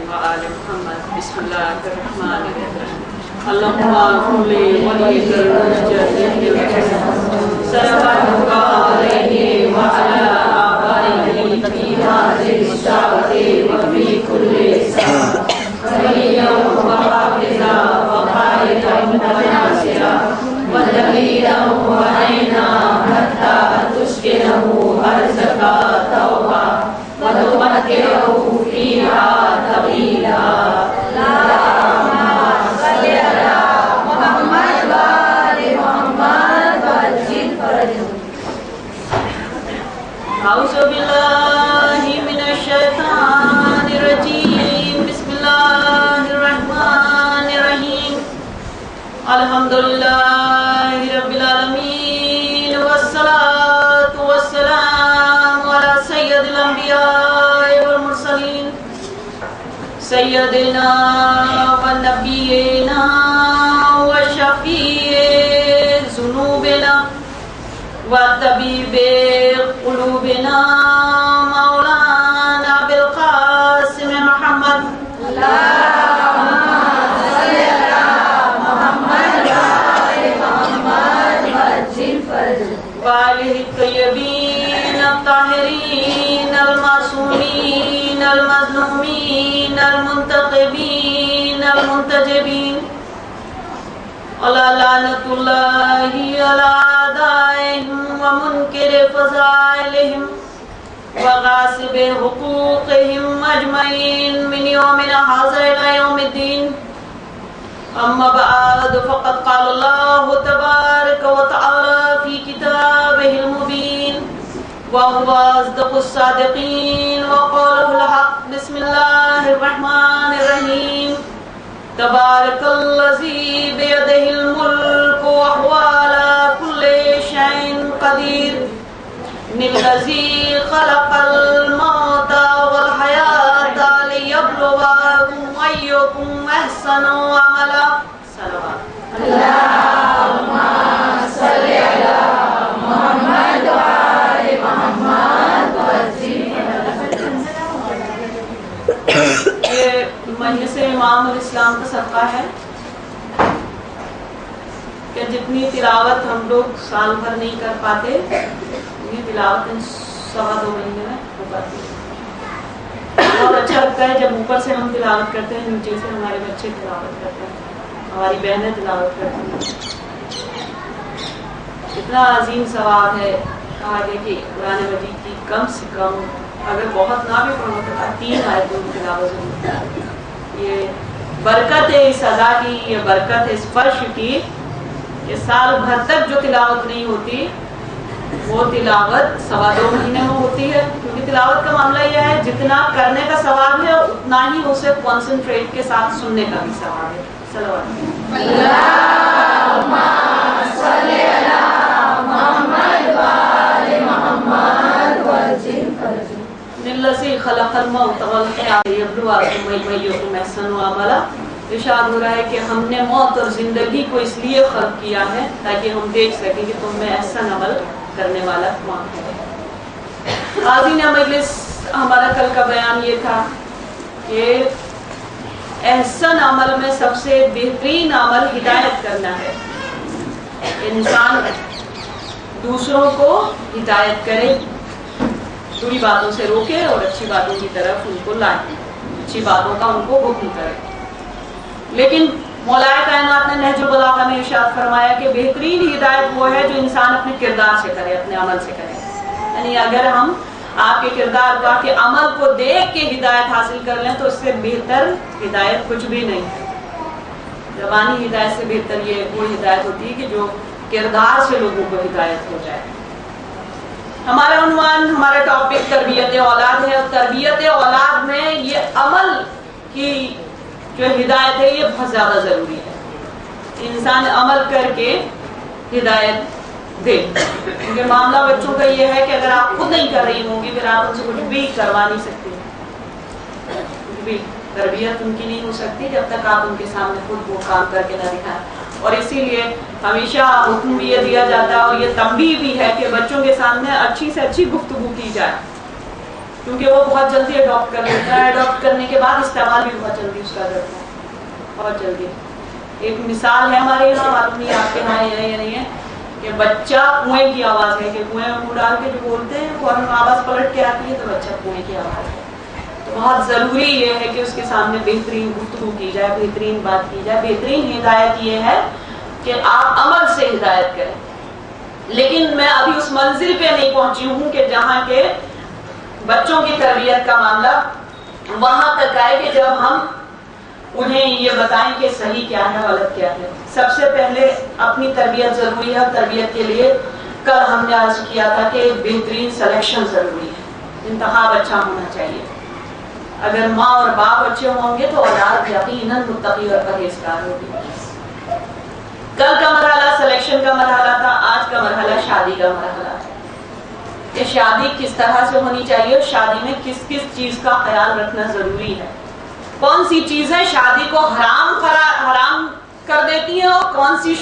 وآل محمد بسم الله الرحمن الرحيم اللهم صل عليه وعلى آبائه في هذه الساعة وفي كل ساعة وليا وحافظا وقائدا وناصرا ودليلا وعينا حتى تسكنه أرزك توبا وتمتعه فيها طويلا. اللهم صل على محمد وآل محمد وعجل فرجهم. أعوذ بالله من الشيطان الرجيم بسم الله الرحمن الرحيم الحمد لله رب العالمين والصلاة والسلام على سيد الأنبياء والمرسلين سيدنا ونبينا وشفيع ذنوبنا وطبيب قلوبنا مولانا بالقاسم محمد. اللهم صل على محمد وآل محمد وعجل فرجهم وآله الطيبين الطاهرين المعصومين المظلومين المنتقبين المنتجبين على لعنة الله على أعدائهم ومنكر فضائلهم وغاصب حقوقهم أجمعين من يومنا هذا إلى يوم الدين. أما بعد فقد قال الله تبارك وتعالى في كتابه المبين وهو أصدق الصادقين وقوله الحق. بسم الله الرحمن الرحيم تبارك الذي بيده الملك وهو على كل شيء قدير الذي خلق الموت والحياة ليبلوكم أيكم أحسن عملا. صلوات. اللهم صل على محمد وآل محمد وعجل. یہ مجلس امام الاسلام کا صدقہ ہے کہ جتنی تلاوت ہم لوگ سال بھر نہیں کر پاتے یہ تلاوت 2.25 مہینے میں ہو پاتی ہے. بہت اچھا لگتا ہے جب اوپر سے ہم تلاوت کرتے ہیں, نیچے سے ہمارے بچے تلاوت کرتے ہیں, ہماری بہنیں تلاوت کرتی ہیں. اتنا عظیم ثواب ہے. کہا گیا کہ قرآن مجید کی کم سے کم اگر بہت نہ بھی پڑھو تو 3 آیتوں کی تلاوت ضرور. یہ برکت ہے اس ادا کی, یہ برکت ہے اس فرش کی کہ سال بھر تک جو تلاوت نہیں ہوتی وہ تلاوت 2.25 مہینے میں ہوتی ہے. کیونکہ تلاوت کا معاملہ یہ ہے جتنا کرنے کا ثواب ہے اتنا ہی اسے کنسنٹریٹ کے ساتھ سننے کا بھی ثواب ہے. صلوات. اللہم صل علی محمد وآل محمد وعجل فرجهم الذی خلق الموت والحیاة لیبلوکم ایکم احسن عملا. ارشاد ہو رہا ہے کہ ہم نے موت اور زندگی کو اس لیے خلق کیا ہے تاکہ ہم دیکھ سکیں کہ تم میں احسن عمل کرنے والا کون ہے. حاضرین مجلس, ہمارا کل کا بیان یہ تھا کہ احسن عمل میں سب سے بہترین عمل ہدایت کرنا ہے. انسان دوسروں کو ہدایت کرے, بری باتوں سے روکے اور اچھی باتوں کی طرف ان کو لائے, اچھی باتوں کا ان کو حکم کرے. لیکن مولا کائنات نے نہج البلاغہ میں ارشاد فرمایا کہ بہترین ہدایت وہ ہے جو انسان اپنے کردار سے کرے, اپنے عمل سے کرے. یعنی اگر ہم آپ کے کردار کو, آپ کے عمل کو دیکھ کے ہدایت حاصل کر لیں تو اس سے بہتر ہدایت کچھ بھی نہیں ہے. زبانی ہدایت سے بہتر یہ وہ ہدایت ہوتی ہے کہ جو کردار سے لوگوں کو ہدایت ہو جائے. ہمارا عنوان, ہمارا ٹاپک تربیت اولاد ہے, اور تربیت اولاد میں یہ عمل کی جو ہدایت ہے یہ بہت زیادہ ضروری ہے. انسان عمل کر کے ہدایت دے, کیونکہ معاملہ بچوں کا یہ ہے کہ اگر آپ خود نہیں کر رہی ہوں گی پھر آپ ان سے کچھ بھی کروا نہیں سکتے. کچھ بھی تربیت ان کی نہیں ہو سکتی جب تک آپ ان کے سامنے خود وہ کام کر کے نہ دکھائیں. اور اسی لیے ہمیشہ حکم بھی یہ دیا جاتا ہے اور یہ تنبیہ بھی ہے کہ بچوں کے سامنے اچھی سے اچھی گفتگو کی جائے. کیونکہ وہ بہت جلدی اڈاپٹ کر لیتا ہے، اڈاپٹ کرنے کے بعد استعمال بھی بہت جلدی اس کا کرتا ہے، بہت جلدی۔ ایک مثال ہے ہمارے یہاں، معلوم نہیں آپ کے یہاں ہے یا نہیں ہے، کہ بچہ کنویں کی آواز ہے، کہ کنویں میں منہ ڈال کے جو بولتے ہیں فوراً آواز پلٹ کے آتی ہے تو بچہ کنویں کی آواز ہے۔ تو بہت ضروری یہ ہے کہ اس کے سامنے بہترین گفتگو کی جائے، بہترین بات کی جائے۔ بہترین ہدایت یہ ہے کہ آپ عمل سے ہدایت کریں، لیکن میں ابھی اس منزل پہ نہیں پہنچی ہوں کہ جہاں کے بچوں کی تربیت کا معاملہ وہاں تک آئے کہ جب ہم انہیں یہ بتائیں کہ صحیح کیا ہے، غلط کیا ہے۔ سب سے پہلے اپنی تربیت ضروری ہے، اور تربیت کے لیے کل ہم نے عرض کیا تھا کہ بہترین سلیکشن ضروری ہے، انتخاب اچھا ہونا چاہیے۔ اگر ماں اور باپ اچھے ہوں گے تو اولاد یقیناً متقی اور پرہیزگار ہوگی۔ کل کا مرحلہ سلیکشن کا مرحلہ تھا، آج کا مرحلہ شادی کا مرحلہ ہے کہ شادی کس طرح سے ہونی چاہیے، اور شادی میں کس کس چیز کا خیال رکھنا ضروری ہے، کون سی چیزیں شادی کو حرام کر دیتی ہیں اور کون سی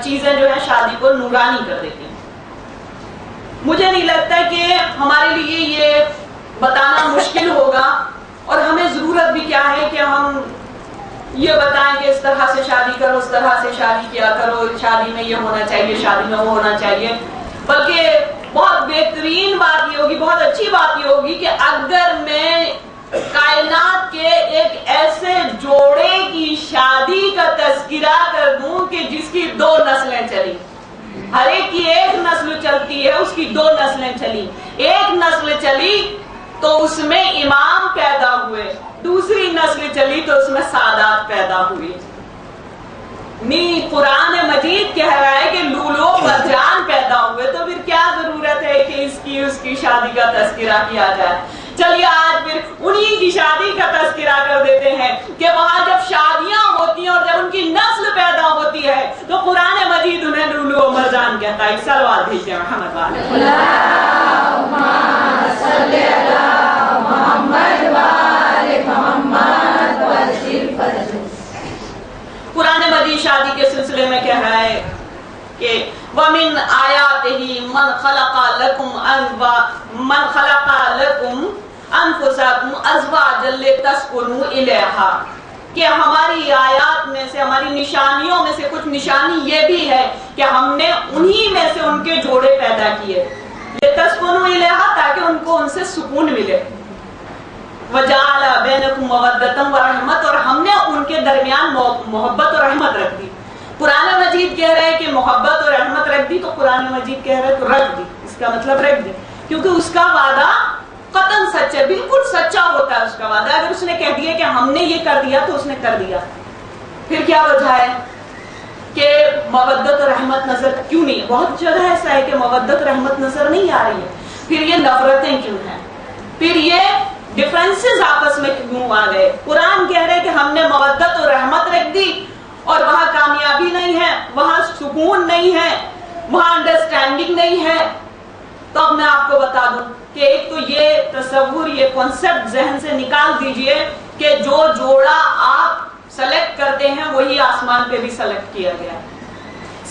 چیزیں جو ہے شادی کو نورانی کر دیتی ہیں۔ مجھے نہیں لگتا کہ ہمارے لیے یہ بتانا مشکل ہوگا، اور ہمیں ضرورت بھی کیا ہے کہ ہم یہ بتائیں کہ اس طرح سے شادی کرو، اس طرح سے شادی کیا کرو، شادی میں یہ ہونا چاہیے، شادی میں وہ ہونا چاہیے۔ بلکہ بہت بہترین بات یہ ہوگی، بہت اچھی بات یہ ہوگی کہ اگر میں کائنات کے ایک ایسے جوڑے کی شادی کا تذکرہ کر دوں کہ جس کی 2 نسلیں چلی، ہر ایک کی ایک نسل چلتی ہے، اس کی 2 نسلیں چلی، ایک نسل چلی تو اس میں امام پیدا ہوئے، دوسری نسل چلی تو اس میں سادات پیدا ہوئی۔ قرآن مجید کہہ رہا ہے کہ لولو مرجان پیدا ہوئے، تو پھر کیا ضرورت ہے کہ اس کی شادی کا تذکرہ کیا جائے۔ چلیے آج پھر انہی کی شادی کا تذکرہ کر دیتے ہیں کہ وہاں جب شادیاں ہوتی ہیں اور جب ان کی نسل پیدا ہوتی ہے تو قرآن مجید انہیں لولو مرجان کہتا ہے۔ صلوات بھیجیں محمد والے اللہم صلی علی محمد وآل محمد وسلم۔ قرآن مجید شادی کے سلسلے میں کہہ رہا ہے کہ وَمِنْ آیَاتِهِ مَنْ خَلَقَ لَكُمْ أَنفُسَكُمْ أَزْوَاجًا لِتَسْكُنُوا إِلَيْهَا، کہ ہماری آیات میں سے، ہماری نشانیوں میں سے کچھ نشانی یہ بھی ہے کہ ہم نے انہی میں سے ان کے جوڑے پیدا کیے، لِتَسْكُنُوا إِلَيْهَا، تاکہ ان کو ان سے سکون ملے، وَجَعَلَ بَيْنَكُمْ مَوَدَّةً وَرَحْمَةً، اور ہم نے ان کے درمیان محبت اور رحمت رکھ دی۔ قرآن مجید کہہ رہے ہیں کہ محبت اور رحمت رکھ دی، تو قرآن مجید کہہ رہے تو رکھ دی، اس کا مطلب رکھ دی، کیونکہ اس کا وعدہ قطعاً سچ ہے، بالکل سچا ہوتا ہے اس کا وعدہ۔ اگر اس نے کہہ دیا کہ ہم نے یہ کر دیا تو اس نے کر دیا۔ پھر کیا وجہ ہے کہ مودت اور رحمت نظر کیوں نہیں؟ بہت جگہ ایسا ہے کہ مودت اور رحمت نظر نہیں آ رہی ہے، پھر یہ نفرتیں کیوں ہیں، پھر یہ ڈفرینسز آپس میں کیوں آ گئے؟ قرآن کہہ رہے کہ ہم نے مودت اور رحمت رکھ دی، اور وہاں کامیابی نہیں ہے، وہاں سکون نہیں ہے، وہاں انڈرسٹینڈنگ نہیں ہے۔ تو اب میں آپ کو بتا دوں کہ ایک تو یہ تصور، یہ کانسیپٹ ذہن سے نکال دیجئے کہ جو جوڑا آپ سلیکٹ کرتے ہیں وہی آسمان پہ بھی سلیکٹ کیا گیا ہے۔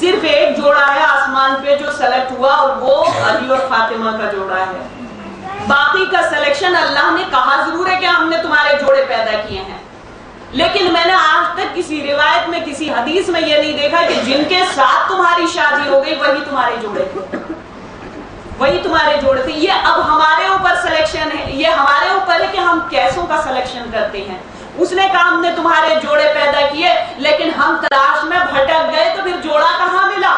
صرف ایک جوڑا ہے آسمان پہ جو سلیکٹ ہوا، اور وہ علی اور فاطمہ کا جوڑا ہے۔ باقی کا سلیکشن اللہ نے کہا ضرور ہے کہ ہم نے تمہارے جوڑے پیدا کیے ہیں، لیکن میں نے آج تک کسی روایت میں، کسی حدیث میں یہ نہیں دیکھا کہ جن کے ساتھ تمہاری شادی ہو گئی وہی تمہارے جوڑے تھے، وہی تمہارے جوڑے تھے۔ یہ اب ہمارے اوپر سلیکشن ہے، یہ ہمارے اوپر ہے کہ ہم کیسوں کا سلیکشن کرتے ہیں۔ اس نے کہا ہم نے تمہارے جوڑے پیدا کیے، لیکن ہم تلاش میں بھٹک گئے تو پھر جوڑا کہاں ملا؟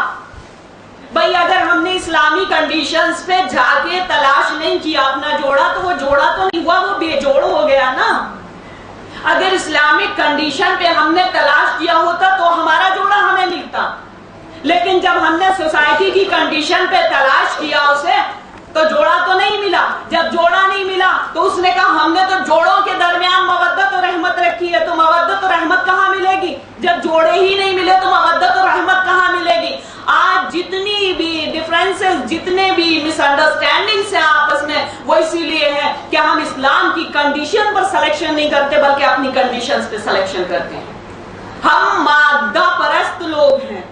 بھائی اگر ہم نے اسلامی کنڈیشنز پہ جا کے تلاش نہیں کیا اپنا جوڑا، تو وہ جوڑا تو نہیں ہوا، وہ بے جوڑ ہو گیا نا۔ اگر اسلامک کنڈیشن پہ ہم نے تلاش کیا ہوتا تو ہمارا جوڑا ہمیں ملتا، لیکن جب ہم نے سوسائٹی کی کنڈیشن پہ تلاش کیا اسے تو جوڑا تو نہیں ملا۔ جب جوڑا نہیں ملا تو اس نے کہا ہم نے تو جوڑوں کے درمیان مودت اور رحمت رکھی ہے، تو مودت اور رحمت کہاں ملے گی؟ جب جوڑے ہی نہیں ملے تو مودت اور رحمت کہاں ملے گی؟ آج جتنی بھی ڈفرینسز، جتنے بھی مس انڈرسٹینڈنگز ہیں آپس میں، وہ اسی لیے ہے کہ ہم اسلام کی کنڈیشن پر سلیکشن نہیں کرتے بلکہ اپنی کنڈیشنز پہ سلیکشن کرتے ہیں۔ ہم مادہ پرست لوگ ہیں،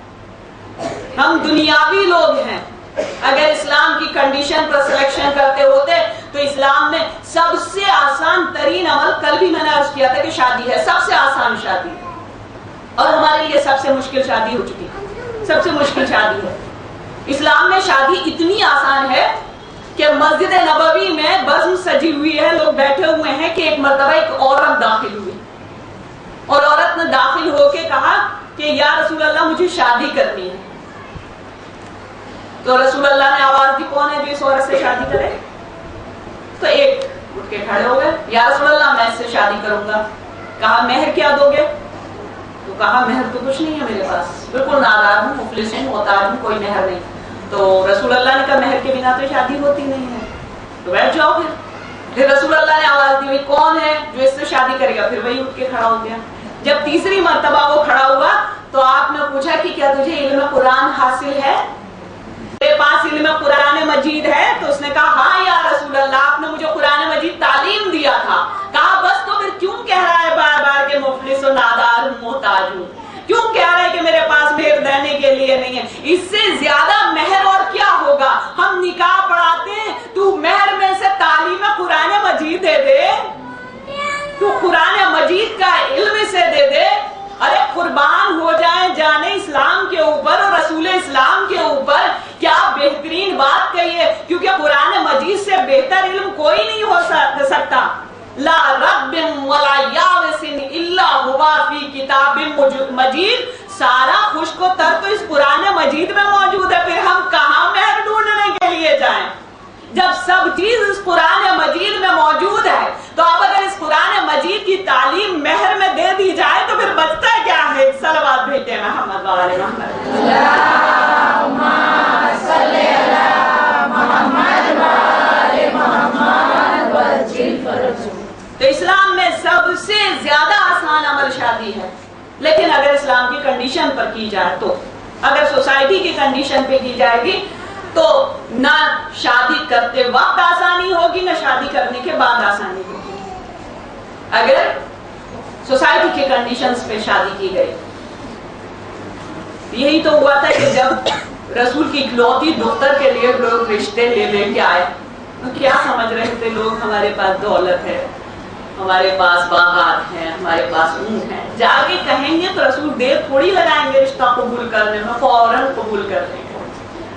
ہم دنیاوی لوگ ہیں، اگر اسلام کی کنڈیشن پر سلیکشن کرتے ہوتے تو اسلام میں سب سے آسان ترین عمل، کل بھی میں نے عرض کیا تھا کہ شادی ہے، سب سے آسان شادی ہے، اور ہمارے لیے سب سے مشکل شادی ہو چکی ہے، سب سے مشکل شادی ہے۔ اسلام میں شادی اتنی آسان ہے کہ مسجد نبوی میں بزم سجی ہوئی ہے، لوگ بیٹھے ہوئے ہیں کہ ایک مرتبہ ایک عورت داخل ہوئی اور عورت نے داخل ہو کے کہا کہ یا رسول اللہ مجھے شادی کرنی ہے۔ تو رسول اللہ نے آواز دی، کون ہے جو اس عورت سے شادی کرے؟ تو ایک اٹھ کے کھڑے ہو گئے، یا رسول اللہ میں اس سے شادی کروں گا۔ کہا مہر کیا دو گے؟ تو کہا مہر تو کچھ نہیں ہے میرے پاس، بالکل نادار ہوں، مفلس ہوں، محتاج ہوں، کوئی مہر نہیں۔ تو رسول اللہ نے کہا مہر کے بنا تو شادی ہوتی نہیں ہے، تو بیٹھ جاؤ۔ پھر رسول اللہ نے آواز دی، کون ہے جو اس سے شادی کرے گا؟ پھر وہی اٹھ کے کھڑا ہو گیا۔ جب تیسری مرتبہ وہ کھڑا ہوا تو آپ نے پوچھا کہ کیا تجھے علم قرآن حاصل ہے؟ میرے پاس علم قرآن مجید ہے؟ تو اس نے کہا ہاں یا رسول اللہ، آپ نے مجھے قرآن مجید تعلیم دیا تھا۔ کہا بس تو پھر کیوں کہہ رہا ہے بار بار کہ مفلس و نادار ہوں، محتاج ہوں؟ کیوں کہہ رہا ہے کہ میرے پاس مہر دینے کے لیے نہیں ہے؟ اس سے زیادہ مہر اور کیا ہوگا؟ ہم نکاح پڑھاتے ہیں، تو مہر میں سے تعلیم قرآن مجید دے دے، تو قرآن مجید کا علم سے دے دے۔ ارے قربان ہو جائیں جانے اسلام کے اوپر اور رسول اسلام کے اوپر، کیا بہترین بات کہی ہے، کیونکہ قرآن مجید سے بہتر علم کوئی نہیں ہو سکتا۔ لا رب ولا یابس الا ہوا فی کتاب مجید، سارا خشک و تر تو اس قرآن مجید میں موجود ہے، پھر ہم کہاں مہر ڈھونڈنے کے لیے جائیں؟ جب سب چیز اس قرآن مجید میں موجود ہے تو اب اگر اس قرآن مجید کی تعلیم مہر میں دے دی جائے تو پھر بچتا کیا ہے؟ صلوات بھیجتے محمد وعلی محمد، اللہم صلی علی محمد وعلی محمد وعجل فرجہ۔ تو اسلام میں سب سے زیادہ آسان عمل شادی ہے، لیکن اگر اسلام کی کنڈیشن پر کی جائے تو، اگر سوسائٹی کی کنڈیشن پہ کی جائے گی تو نہ شادی کرتے وقت آسانی ہوگی، نہ شادی کرنے کے بعد آسانی ہوگی۔ اگر سوسائٹی کے کنڈیشنز پہ شادی کی گئی، یہی تو ہوا تھا کہ جب رسول کی اکلوتی دختر کے لیے لوگ رشتے لے کے آئے تو کیا سمجھ رہے تھے لوگ؟ ہمارے پاس دولت ہے، ہمارے پاس باغات ہیں، ہمارے پاس اونٹ ہیں، جا کے کہیں گے تو رسول دیر تھوڑی لگائیں گے رشتہ قبول کرنے میں، فوراً قبول کر لیں گے۔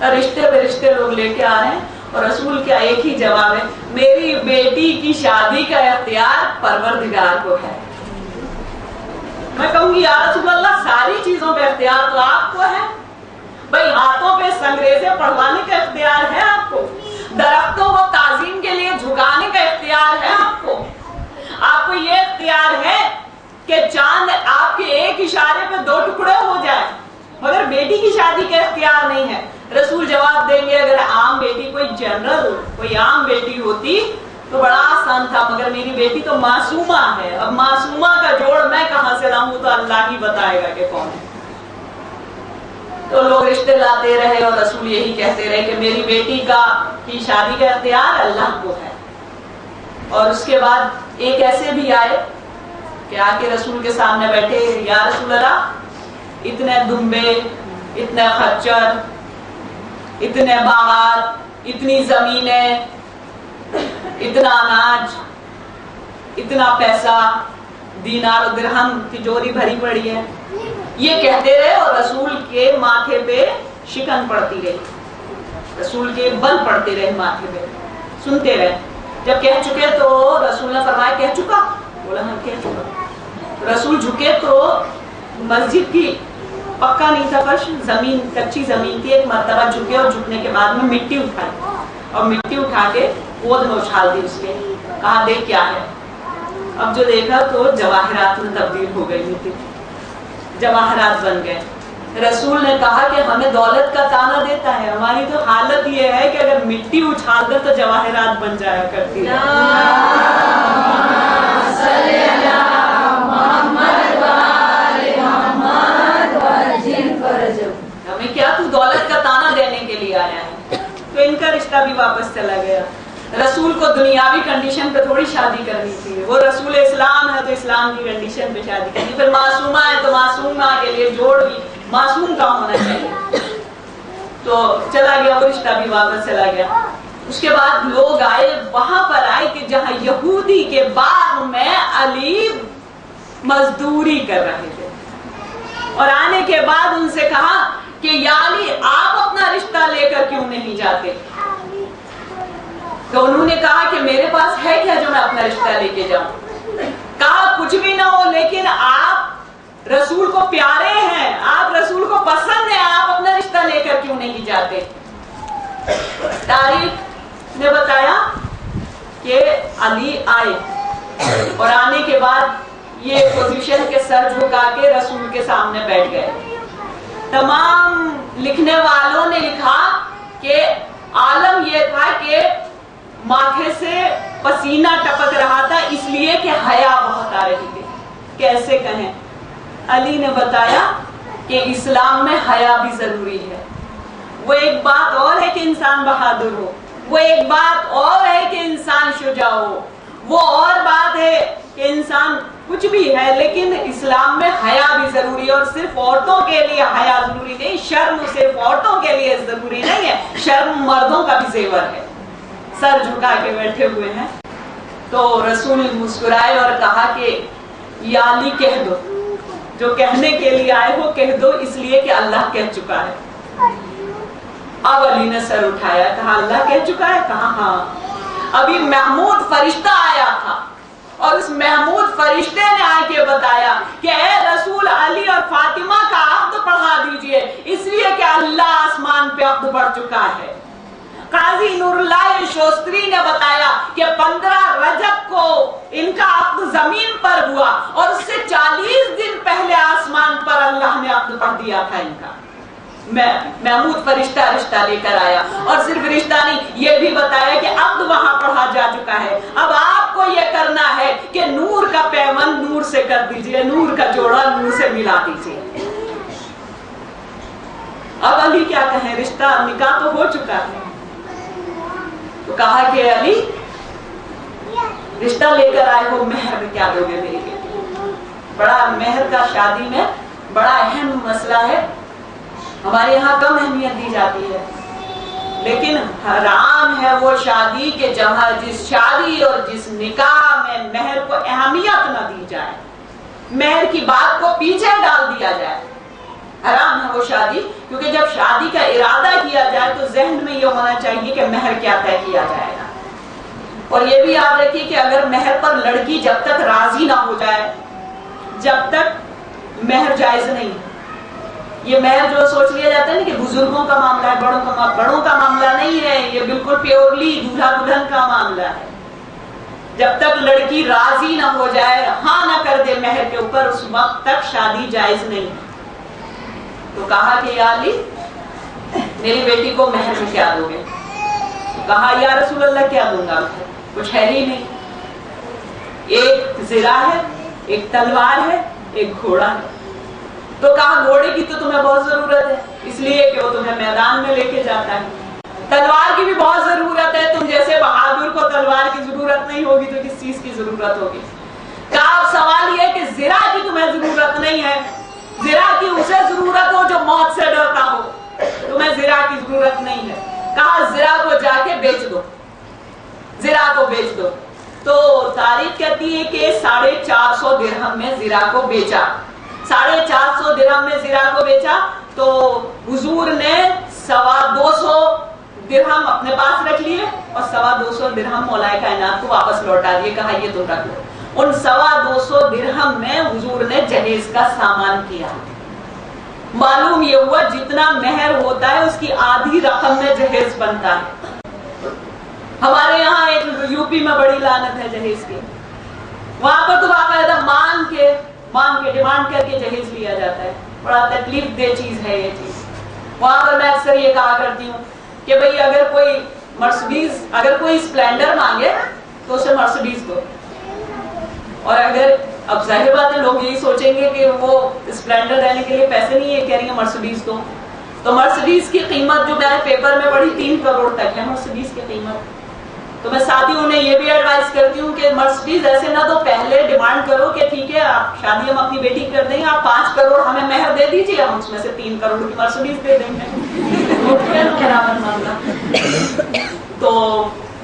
رشتے پہ رشتے لوگ لے کے آ رہے ہیں اور رسول کا ایک ہی جواب ہے، میری بیٹی کی شادی کا اختیار پروردگار کو ہے۔ میں کہوں گی یا رسول اللہ ساری چیزوں پہ اختیار تو آپ کو ہے، بھائی ہاتھوں پہ سنگریزے پڑھوانے کا اختیار ہے آپ کو، درختوں کو تعظیم کے لیے جھکانے کا اختیار ہے آپ کو یہ اختیار ہے کہ چاند آپ کے ایک اشارے پہ دو ٹکڑے ہو جائے، مگر بیٹی کی شادی کا اختیار نہیں ہے۔ رسول جواب دیں گے اگر عام بیٹی کوئی جنرل کوئی عام بیٹی ہوتی تو بڑا آسان تھا، مگر میری بیٹی تو معصومہ ہے، اب معصومہ کا جوڑ میں کہاں سے لاؤں؟ تو اللہ ہی بتائے گا کہ کون ہے۔ تو لوگ رشتے لاتے رہے اور رسول یہی کہتے رہے کہ میری بیٹی کی شادی کا اختیار اللہ کو ہے۔ اور اس کے بعد ایک ایسے بھی آئے کہ آ کے رسول کے سامنے بیٹھے، یا رسول اللہ اتنے دمبے، اتنے خچر، اتنے باغات، اتنی زمینیں، اتنا اناج، اتنا پیسہ، دینار و درہم تجوری بھری پڑی ہے، یہ کہتے رہے اور رسول کے ماتھے پہ شکن پڑتی رہی، رسول کے بل پڑتے رہے ماتھے پہ، سنتے رہے۔ جب کہہ چکے تو رسول نے فرمایا کہہ چکا؟ بولا ہاں کہہ چکا۔ رسول جھکے تو مسجد کی پکا نہیں تھا فرش، زمین کچی زمین تھی، ایک مرتبہ جھکے اور جھکنے کے بعد میں مٹی اٹھائی اور مٹی اٹھا کے گود میں اچھال دی اس کے، کہا دیکھ کیا ہے؟ اب جو دیکھا تو جواہرات میں تبدیل ہو گئی تھی، جواہرات بن گئے۔ رسول نے کہا کہ ہمیں دولت کا تانا دیتا ہے، ہماری تو حالت یہ ہے کہ اگر مٹی اچھال دے تو جواہرات بن جایا کرتی ہے۔ ہمیں کیا تو دولت کا تانا دینے کے لیے آیا ہے؟ تو ان کا رشتہ بھی واپس چلا گیا۔ رسول کو دنیاوی کنڈیشن پہ تھوڑی شادی کرنی تھی، وہ رسول اسلام ہے تو اسلام کی کنڈیشن پہ شادی کرنی، پھر معصومہ ہے تو معصومہ کے لیے جوڑ بھی معصوم کا ہونا چاہیے۔ تو چلا گیا، وہ رشتہ بھی واپس چلا گیا۔ اس کے بعد لوگ آئے، وہاں پر آئے کہ جہاں یہودی کے باغ میں علی مزدوری کر رہے تھے، اور آنے کے بعد ان سے کہا کہ یا علی آپ اپنا رشتہ لے کر کیوں نہیں جاتے؟ تو انہوں نے کہا کہ میرے پاس ہے کیا جو میں اپنا رشتہ لے کے جاؤں؟ کہا کچھ بھی نہ ہو، لیکن آپ رسول کو پیارے ہیں، آپ رسول کو پسند ہیں، آپ اپنا رشتہ لے کر کیوں نہیں جاتے؟ تاریخ نے بتایا کہ علی آئے، اور آنے کے بعد یہ پوزیشن کے سر جھکا کے رسول کے سامنے بیٹھ گئے۔ تمام لکھنے والوں نے لکھا کہ عالم یہ تھا کہ ماتھے سے پسینہ ٹپک رہا تھا، اس لیے کہ حیا بہت آ رہی تھی۔ کیسے کہیں؟ علی نے بتایا کہ اسلام میں حیا بھی ضروری ہے۔ وہ ایک بات اور ہے کہ انسان بہادر ہو، وہ ایک بات اور ہے کہ انسان شجاع ہو، وہ اور بات ہے کہ انسان کچھ بھی ہے، لیکن اسلام میں حیا بھی ضروری ہے، اور صرف عورتوں کے لیے حیا ضروری نہیں، شرم صرف عورتوں کے لیے ضروری نہیں ہے، شرم مردوں کا بھی زیور ہے۔ سر جھکا کے بیٹھے ہوئے ہیں، تو رسول مسکرائے اور کہا کہ یا علی کہہ دو، جو کہنے کے لیے آئے ہو کہہ دو، اس لیے کہ اللہ کہہ چکا ہے۔ اب علی نے سر اٹھایا، کہا اللہ کہہ چکا ہے؟ کہا ہاں۔ ابھی محمود فرشتہ آیا تھا، اور اس محمود فرشتے نے آ کے بتایا کہ اے رسول، علی اور فاطمہ کا عقد پڑھا دیجئے، اس لیے کہ اللہ آسمان پہ عقد پڑھ چکا ہے۔ قاضی نور اللہ شوستری نے بتایا کہ 15 رجب کو ان کا عقد زمین پر ہوا، اور اس سے 40 دن پہلے آسمان پر اللہ نے عقد پڑھ دیا تھا ان کا۔ محمود فرشتہ رشتہ لے کر آیا، اور صرف رشتہ نہیں، یہ بھی بتایا کہ عقد وہاں پڑھا جا چکا ہے۔ اب آپ کو یہ کرنا ہے کہ نور کا پیوند نور سے کر دیجئے، نور کا جوڑا نور سے ملا دیجئے۔ اب علی کیا کہیں، رشتہ نکاح تو ہو چکا ہے۔ تو کہا کہ علی رشتہ لے کر آئے ہو، مہر میں کیا دو گے میرے لیے؟ بڑا مہر کا شادی میں بڑا اہم مسئلہ ہے، ہمارے یہاں کم اہمیت دی جاتی ہے، لیکن حرام ہے وہ شادی کہ جہاں جس شادی اور جس نکاح میں مہر کو اہمیت نہ دی جائے، مہر کی بات کو پیچھے ڈال دیا جائے، حرام ہے وہ شادی۔ کیونکہ جب شادی کا ارادہ کیا جائے تو ذہن میں یہ ہونا چاہیے کہ مہر کیا طے کیا جائے گا، اور یہ بھی یاد رکھیے کہ اگر مہر پر لڑکی جب تک راضی نہ ہو جائے، جب تک مہر جائز نہیں ہے۔ یہ مہر جو سوچ لیا جاتا ہے نا کہ بزرگوں کا معاملہ ہے، بڑوں کا معاملہ نہیں ہے، یہ بالکل پیورلی دولہا دلہن کا معاملہ ہے۔ جب تک لڑکی راضی نہ ہو جائے، ہاں نہ کر دے مہر کے اوپر، اس وقت تک شادی جائز نہیں ہے۔ تو کہا کہ یا علی میری بیٹی کو مہر میں کیا دو گے؟ کہا یا رسول اللہ کیا دوں گا، کچھ ہے ہی نہیں، ایک زرہ ہے، ایک تلوار ہے، ایک گھوڑا ہے۔ تو کہا گھوڑے کی تو تمہیں بہت ضرورت ہے، اس لیے کہ وہ تمہیں میدان میں لے کے جاتا ہے، تلوار کی بھی بہت ضرورت ہے، تم جیسے بہادر کو تلوار کی ضرورت نہیں ہوگی تو کس چیز کی ضرورت ہوگی؟ کہا اب سوال یہ کہ زرہ کی تمہیں ضرورت نہیں ہے، زرہ کی اسے ضرورت ہو جو موت سے ڈرتا ہو، تمہیں زرہ کی ضرورت نہیں ہے۔ کہا زرہ کو جا کے بیچ دو، زرہ کو بیچ دو۔ تو تاریخ کہتی ہے کہ 450 درہم میں زرہ کو بیچا، 450 درہم میں زرہ کو بیچا، تو حضور نے 225 درہم اپنے پاس رکھ لیے، اور 225 درہم مولا کائنات کو واپس لوٹا دیے، کہا یہ تم رکھ لو۔ ان 225 درہم میں حضور نے جہیز کا سامان کیا۔ معلوم یہ ہوا جتنا مہر ہوتا ہے اس کی آدھی رقم میں جہیز بنتا ہے۔ ہمارے یہاں ایک یو پی میں بڑی لعنت ہے جہیز کی، وہاں پر تو باقاعدہ مان کے ڈیمانڈ کر کے جہیز لیا جاتا ہے، بڑا تکلیف دہ چیز ہے یہ چیز۔ وہاں پر میں اکثر یہ کہا کرتی ہوں کہ بھئی اگر کوئی اسپلینڈر مانگے تو اسے مرسڈیز دو، اور اگر اب ظاہر بات ہے لوگ یہی سوچیں گے کہ وہ اسپلینڈر لینے کے لیے پیسے نہیں ہے، کہہ رہی ہیں مرسڈیز دو، تو مرسڈیز کی قیمت جو میں نے پیپر میں پڑھی 3 کروڑ تک ہے مرسڈیز کی قیمت۔ تو میں ساتھیوں نے یہ بھی ایڈوائز کرتی ہوں کہ مرسڈیز ایسے نہ دو، پہلے ڈیمانڈ کرو کہ ٹھیک ہے آپ شادی ہم اپنی بیٹی کر دیں گے، آپ 5 کروڑ ہمیں مہر دے دیجیے، ہم اس میں سے 3 کروڑ کی مرسڈیز دے دیں گے۔ برابر معاملہ. تو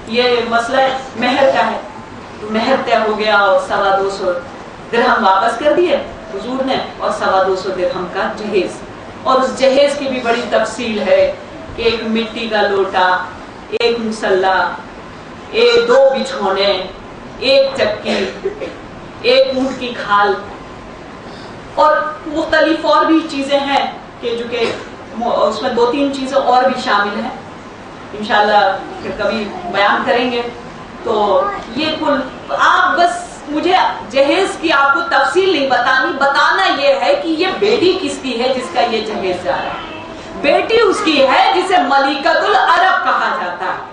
یہ مسئلہ مہر کا ہے. مہر طے ہو گیا اور 225 درہم واپس کر دیے حضور نے اور 225 درہم کا جہیز. اور اس جہیز کی بھی بڑی تفصیل ہے کہ ایک مٹی کا لوٹا، ایک مسلح، 2 بچھونے، ایک چکی، ایک اونٹ کی کھال اور مختلف اور بھی چیزیں ہیں کہ جو کہ اس میں 2-3 چیزیں اور بھی شامل ہیں. انشاءاللہ پھر کبھی بیان کریں گے. تو یہ کل آپ بس مجھے جہیز کی آپ کو تفصیل نہیں بتانی، بتانا یہ ہے کہ یہ بیٹی کس کی ہے جس کا یہ جہیز جا رہا ہے. بیٹی اس کی ہے جسے ملکۃ العرب کہا جاتا ہے.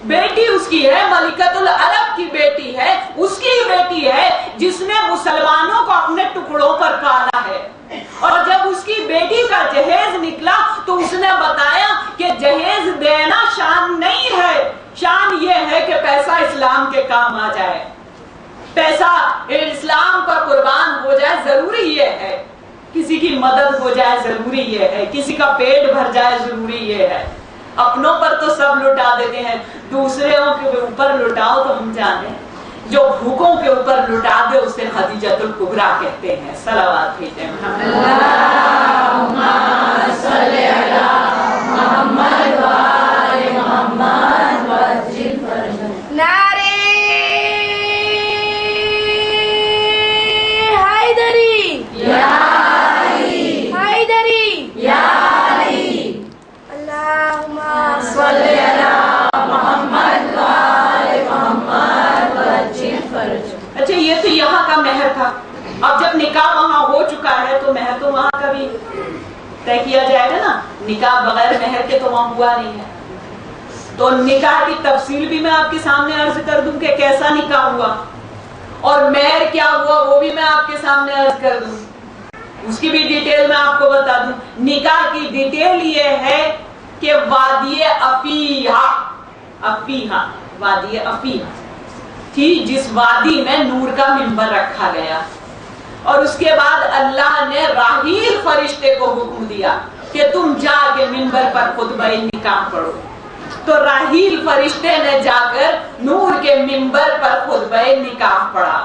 بیٹی اس کی ہے، ملکۃ العرب کی بیٹی ہے، اس کی بیٹی ہے جس نے مسلمانوں کو اپنے ٹکڑوں پر پالا ہے. اور جب اس کی بیٹی کا جہیز نکلا تو اس نے بتایا کہ جہیز دینا شان نہیں ہے، شان یہ ہے کہ پیسہ اسلام کے کام آ جائے، پیسہ اسلام پر قربان ہو جائے. ضروری یہ ہے کسی کی مدد ہو جائے، ضروری یہ ہے کسی کا پیٹ بھر جائے، ضروری یہ ہے. اپنوں پر تو سب لٹا دیتے ہیں، دوسروں کے اوپر لٹاؤ تو ہم جانے جو بھوکوں کے اوپر لٹا دے اسے خدیجۃ الکبریٰ کہتے ہیں. صلوات بھیجیں اللہم صلی علی محمد و آل محمد وعجل فرجهم. نعرے حیدری یا علی، حیدری یا علی. اللہم صلی علی محمد و آل محمد وعجل فرجهم. اچھا یہ تو یہاں کا مہر تھا. اب جب نکاح وہاں ہو چکا ہے تو مہر تو وہاں کا بھی طے کیا جائے گا نا. نکاح بغیر مہر کے تو وہاں ہوا نہیں ہے. تو نکاح کی تفصیل بھی میں آپ کے سامنے عرض کر دوں کہ کیسا نکاح ہوا اور مہر کیا ہوا وہ بھی میں آپ کے سامنے عرض کر دوں. اس کی بھی ڈیٹیل میں آپ کو بتا دوں. نکاح کی ڈیٹیل یہ ہے کہ وادی افیہا، وادی افیہا تھی جس وادی میں نور کا منبر رکھا گیا. اور اس کے بعد اللہ نے راحیل فرشتے کو حکم دیا کہ تم جا کے منبر پر خطبہ نکاح پڑھو. تو راحیل فرشتے نے جا کر نور کے منبر پر خطبہ نکاح پڑھا.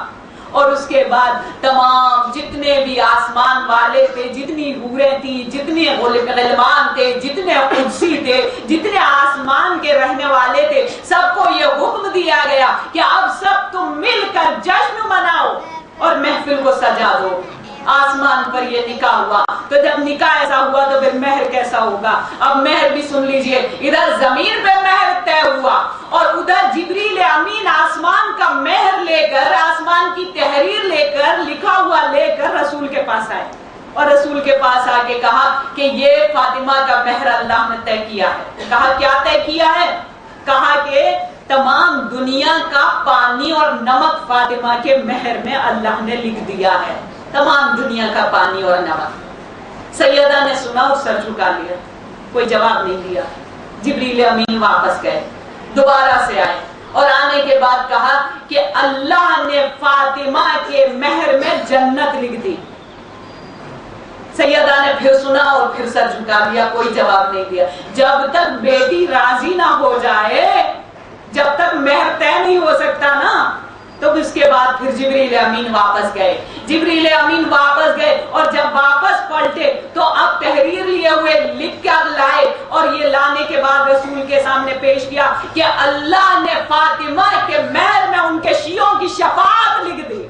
اور اس کے بعد تمام جتنے بھی آسمان والے تھے، جتنی حوریں تھیں، جتنے غلمان تھے، جتنے قدسی تھے، جتنے آسمان کے رہنے والے تھے، سب کو یہ حکم دیا گیا کہ اب سب تم مل کر جشن مناؤ اور محفل کو سجا دو. آسمان پر یہ نکاح ہوا. تو جب نکاح ایسا ہوا تو پھر مہر کیسا ہوگا؟ اب مہر بھی سن لیجئے. ادھر زمین پہ مہر طے ہوا اور ادھر جبریل امین آسمان کا مہر لے کر، آسمان کی تحریر لے کر، لکھا ہوا لے کر رسول کے پاس آئے اور رسول کے پاس آ کے کہا کہ یہ فاطمہ کا مہر اللہ نے طے کیا ہے. کہا کیا طے کیا ہے؟ کہا کہ تمام دنیا کا پانی اور نمک فاطمہ کے مہر میں اللہ نے لکھ دیا ہے. تمام دنیا کا پانی اور نمک. سیدہ نے سنا اور سر جھکا لیا، کوئی جواب نہیں دیا. جبریل امین واپس گئے، دوبارہ سے آئے اور آنے کے بعد کہا کہ اللہ نے فاطمہ کے مہر میں جنت لکھ دی. سیدہ نے پھر سنا اور پھر سر جھکا دیا، کوئی جواب نہیں دیا. جب تک بیٹی راضی نہ ہو جائے، جب تک مہر طے نہیں ہو سکتا نا، تو اس کے بعد پھر جبریل امین واپس گئے. جبریل امین واپس گئے اور جب واپس پلٹے تو اب تحریر لیے ہوئے لکھ کر لائے اور یہ لانے کے بعد رسول کے سامنے پیش کیا کہ اللہ نے فاطمہ کے مہر میں ان کے شیعوں کی شفاعت لکھ دی.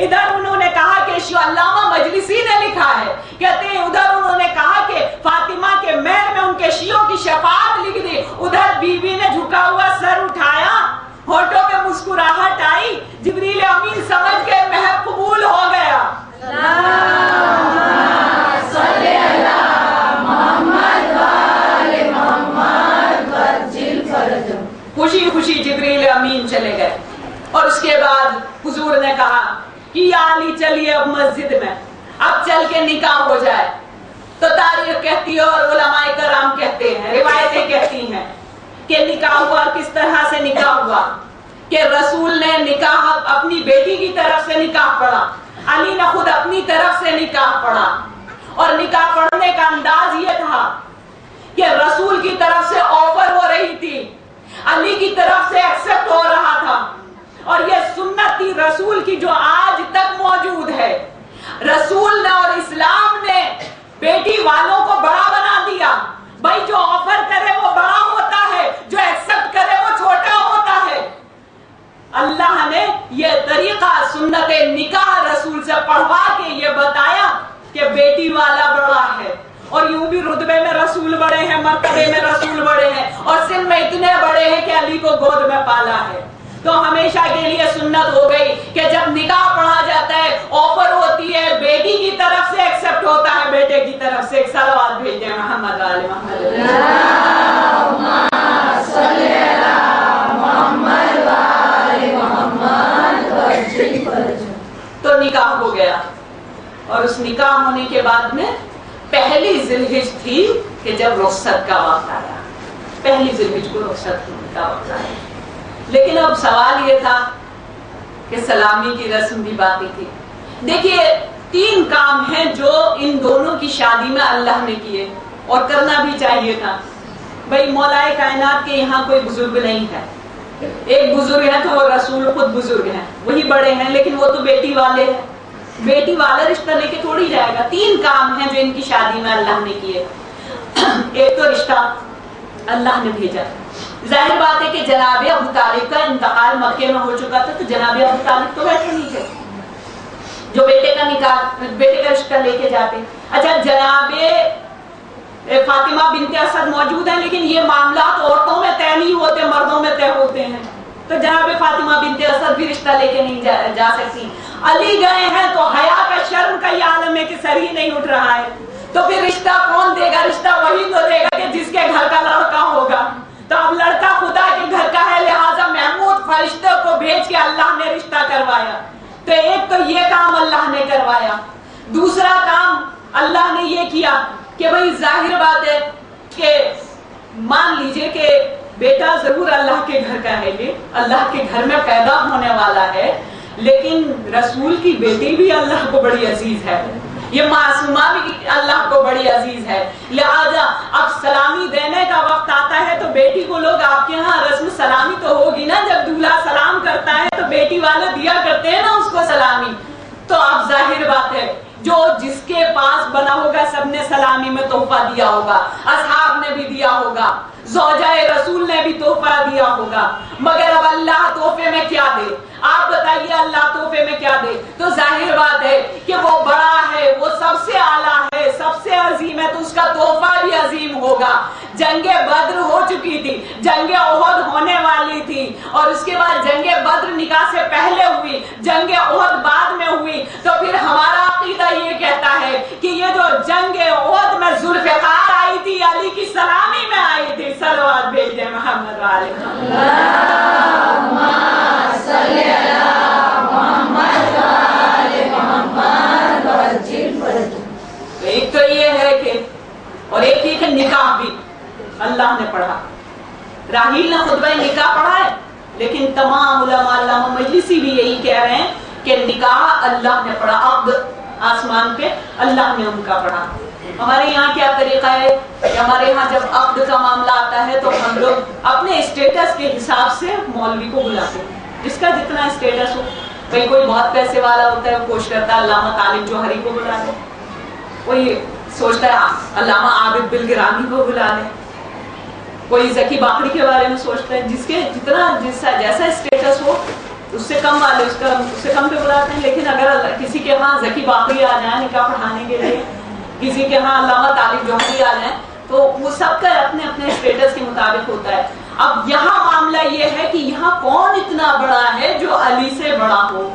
ادھر انہوں نے کہا کہ علامہ مجلسی نے لکھا ہے، کہتے ہیں ادھر انہوں نے کہا کہ فاطمہ کے مہر میں ان کے شیعوں کی شفاعت لکھ دی. ادھر بی بی نے جھکا ہوا سر اٹھایا، ہونٹوں پہ مسکراہٹ آئی. جبریل امین سمجھ گئے مہر قبول ہو گیا. اللہم صلی علی محمد و آل محمد وعجل فرجهم. خوشی خوشی جبریل امین چلے گئے اور اس کے بعد حضور نے کہا کہ یا علی چلیے اب مسجد میں، اب چل کے نکاح ہو جائے. تو تاریخ کہتی ہے اور علماء کرام کہتے ہیں، روایتیں کہتی ہیں کہ نکاح ہوا. کس طرح سے نکاح ہوا کہ رسول نے نکاح اپنی بیٹی کی طرف سے نکاح پڑھا، علی نے خود اپنی طرف سے نکاح پڑھا. اور نکاح پڑھنے کا انداز یہ تھا کہ رسول کی طرف سے آفر ہو رہی تھی، علی کی طرف سے ایکسپٹ ہو رہا تھا، اور یہ سنت تھی رسول کی جو آج تک موجود ہے۔ رسول نے اور اسلام نے بیٹی والوں کو بڑا بنا دیا۔ بھائی جو آفر کرے وہ بڑا ہوتا ہے، جو ایکسپٹ کرے وہ چھوٹا ہوتا ہے۔ اللہ نے یہ طریقہ سنت نکاح رسول سے پڑھوا کے یہ بتایا کہ بیٹی والا بڑا ہے، اور یوں بھی رتبے میں رسول بڑے ہیں، مرتبے میں رسول بڑے ہیں، اور سن میں اتنے بڑے ہیں کہ علی کو گود میں پالا ہے۔ تو ہمیشہ کے لیے سنت ہو گئی کہ جب نکاح پڑھا جاتا ہے، آفر ہوتی ہے، بیٹی کی طرف سے ایکسپٹ ہوتا ہے، بیٹے کی طرف سے۔ ایک صلوات بھیجیں محمد علی محمد تو نکاح ہو گیا، اور اس نکاح ہونے کے بعد میں پہلی ذی الحج تھی کہ جب رخصت کا وقت آیا، پہلی ذی الحج کو رخصت کا وقت آیا۔ لیکن اب سوال یہ تھا کہ سلامی کی رسم بھی باقی تھی۔ دیکھیے 3 کام ہیں جو ان دونوں کی شادی میں اللہ نے کیے اور کرنا بھی چاہیے تھا۔ بھائی مولائے کائنات کے یہاں کوئی بزرگ نہیں ہے، ایک بزرگ ہے تو وہ رسول خود بزرگ ہیں، وہی بڑے ہیں، لیکن وہ تو بیٹی والے ہیں، بیٹی والا رشتہ لے کے تھوڑی جائے گا۔ 3 کام ہیں جو ان کی شادی میں اللہ نے کیے۔ ایک تو رشتہ اللہ نے بھیجا۔ ظاہر بات ہے کہ جناب ابو طالب کا انتقال مکے میں ہو چکا تھا، تو جناب ابو طالب تو بیٹھے نہیں تھے جو بیٹے کا نکاح، بیٹے کا رشتہ لے کے جاتے۔ اچھا جناب فاطمہ بنت اسد موجود ہیں، لیکن یہ معاملات عورتوں میں طے نہیں ہوتے، مردوں میں طے ہوتے ہیں، تو جناب فاطمہ بنت اسد بھی رشتہ لے کے نہیں جا سکتی۔ علی گئے ہیں تو حیا کا شرم کا یہ عالم ہے کہ سر ہی نہیں اٹھ رہا ہے، تو پھر رشتہ کون دے گا؟ رشتہ وہی تو دے گا کہ جس کے گھر کا لڑکا ہوگا۔ تو اب لڑکا خدا کے گھر کا ہے، لہٰذا محمود فرشتے کو بھیج کے اللہ نے رشتہ کروایا۔ تو ایک تو یہ کام اللہ نے کروایا۔ دوسرا کام اللہ نے یہ کیا کہ بھئی ظاہر بات ہے کہ مان لیجئے کہ بیٹا ضرور اللہ کے گھر کا ہے، یہ اللہ کے گھر میں پیدا ہونے والا ہے، لیکن رسول کی بیٹی بھی اللہ کو بڑی عزیز ہے، یہ معصومہ بھی اللہ کو بڑی عزیز ہے، لہذا اب سلامی دینے کا وقت آتا ہے تو بیٹی کو لوگ آپ کے ہاں رسم سلامی تو ہوگی نا، جب دولہا سلام کرتا ہے تو بیٹی والے دیا کرتے ہیں نا اس کو سلامی۔ تو اب ظاہر بات ہے جو جس کے پاس بنا ہوگا سب نے سلامی میں تحفہ دیا ہوگا، اصحاب نے بھی دیا ہوگا، زوجہ رسول نے بھی تحفہ دیا ہوگا، مگر اب اللہ تحفے میں کیا دے؟ آپ بتائیے اللہ تحفے میں کیا دے؟ تو ظاہر بات ہے کہ وہ بڑا ہے، وہ سب سے اعلیٰ ہے، سب سے عظیم ہے، تو اس کا تحفہ بھی عظیم ہوگا۔ جنگ بدر ہو چکی تھی، جنگ احد ہونے والی تھی، اور اس کے بعد جنگ بدر نکاح سے پہلے ہوئی، جنگ احد بعد میں ہوئی، تو پھر ہمارا عقیدہ یہ کہتا ہے کہ یہ جو جنگ احد میں ذوالفقار آئی تھی، علی کی سلامی میں آئی تھی۔ صلوات بھیجیں محمد علیہ ایک تو یہ ہے کہ، اور ایک یہ کہ نکاح بھی اللہ نے پڑھا۔ راحیل نے خطبہ نکاح پڑھا ہے، لیکن تمام علماء علامہ مجلسی بھی یہی کہہ رہے ہیں کہ نکاح اللہ نے پڑھا، عقد آسمان پہ اللہ نے ان کا پڑھا۔ ہمارے یہاں کیا طریقہ ہے کہ ہمارے یہاں جب عقد کا معاملہ آتا ہے تو ہم لوگ اپنے اسٹیٹس کے حساب سے مولوی کو بلاتے ہیں، جس کا جتنا اسٹیٹس ہو۔ بھئی کوئی بہت پیسے والا ہوتا ہے، وہ کوشش کرتا ہے علامہ طالب جوہری کو بلا دے، کوئی سوچتا ہے علامہ عابد بالگرامی کو بلا لے، کوئی ذکی باقری کے بارے میں سوچتا ہے، جس کے جتنا جیسا اسٹیٹس ہو اس سے کم والے اس سے کم پہ بلاتے ہیں۔ لیکن اگر کسی کے ہاں ذکی باقری آ جائیں نکاح پڑھانے کے لیے، کسی کے ہاں علامہ طالب جوہری آ جائیں، تو وہ سب کا اپنے اپنے اسٹیٹس کے مطابق ہوتا ہے۔ اب یہاں معاملہ یہ ہے کہ یہاں کون اتنا بڑا ہے جو علی سے بڑا ہو؟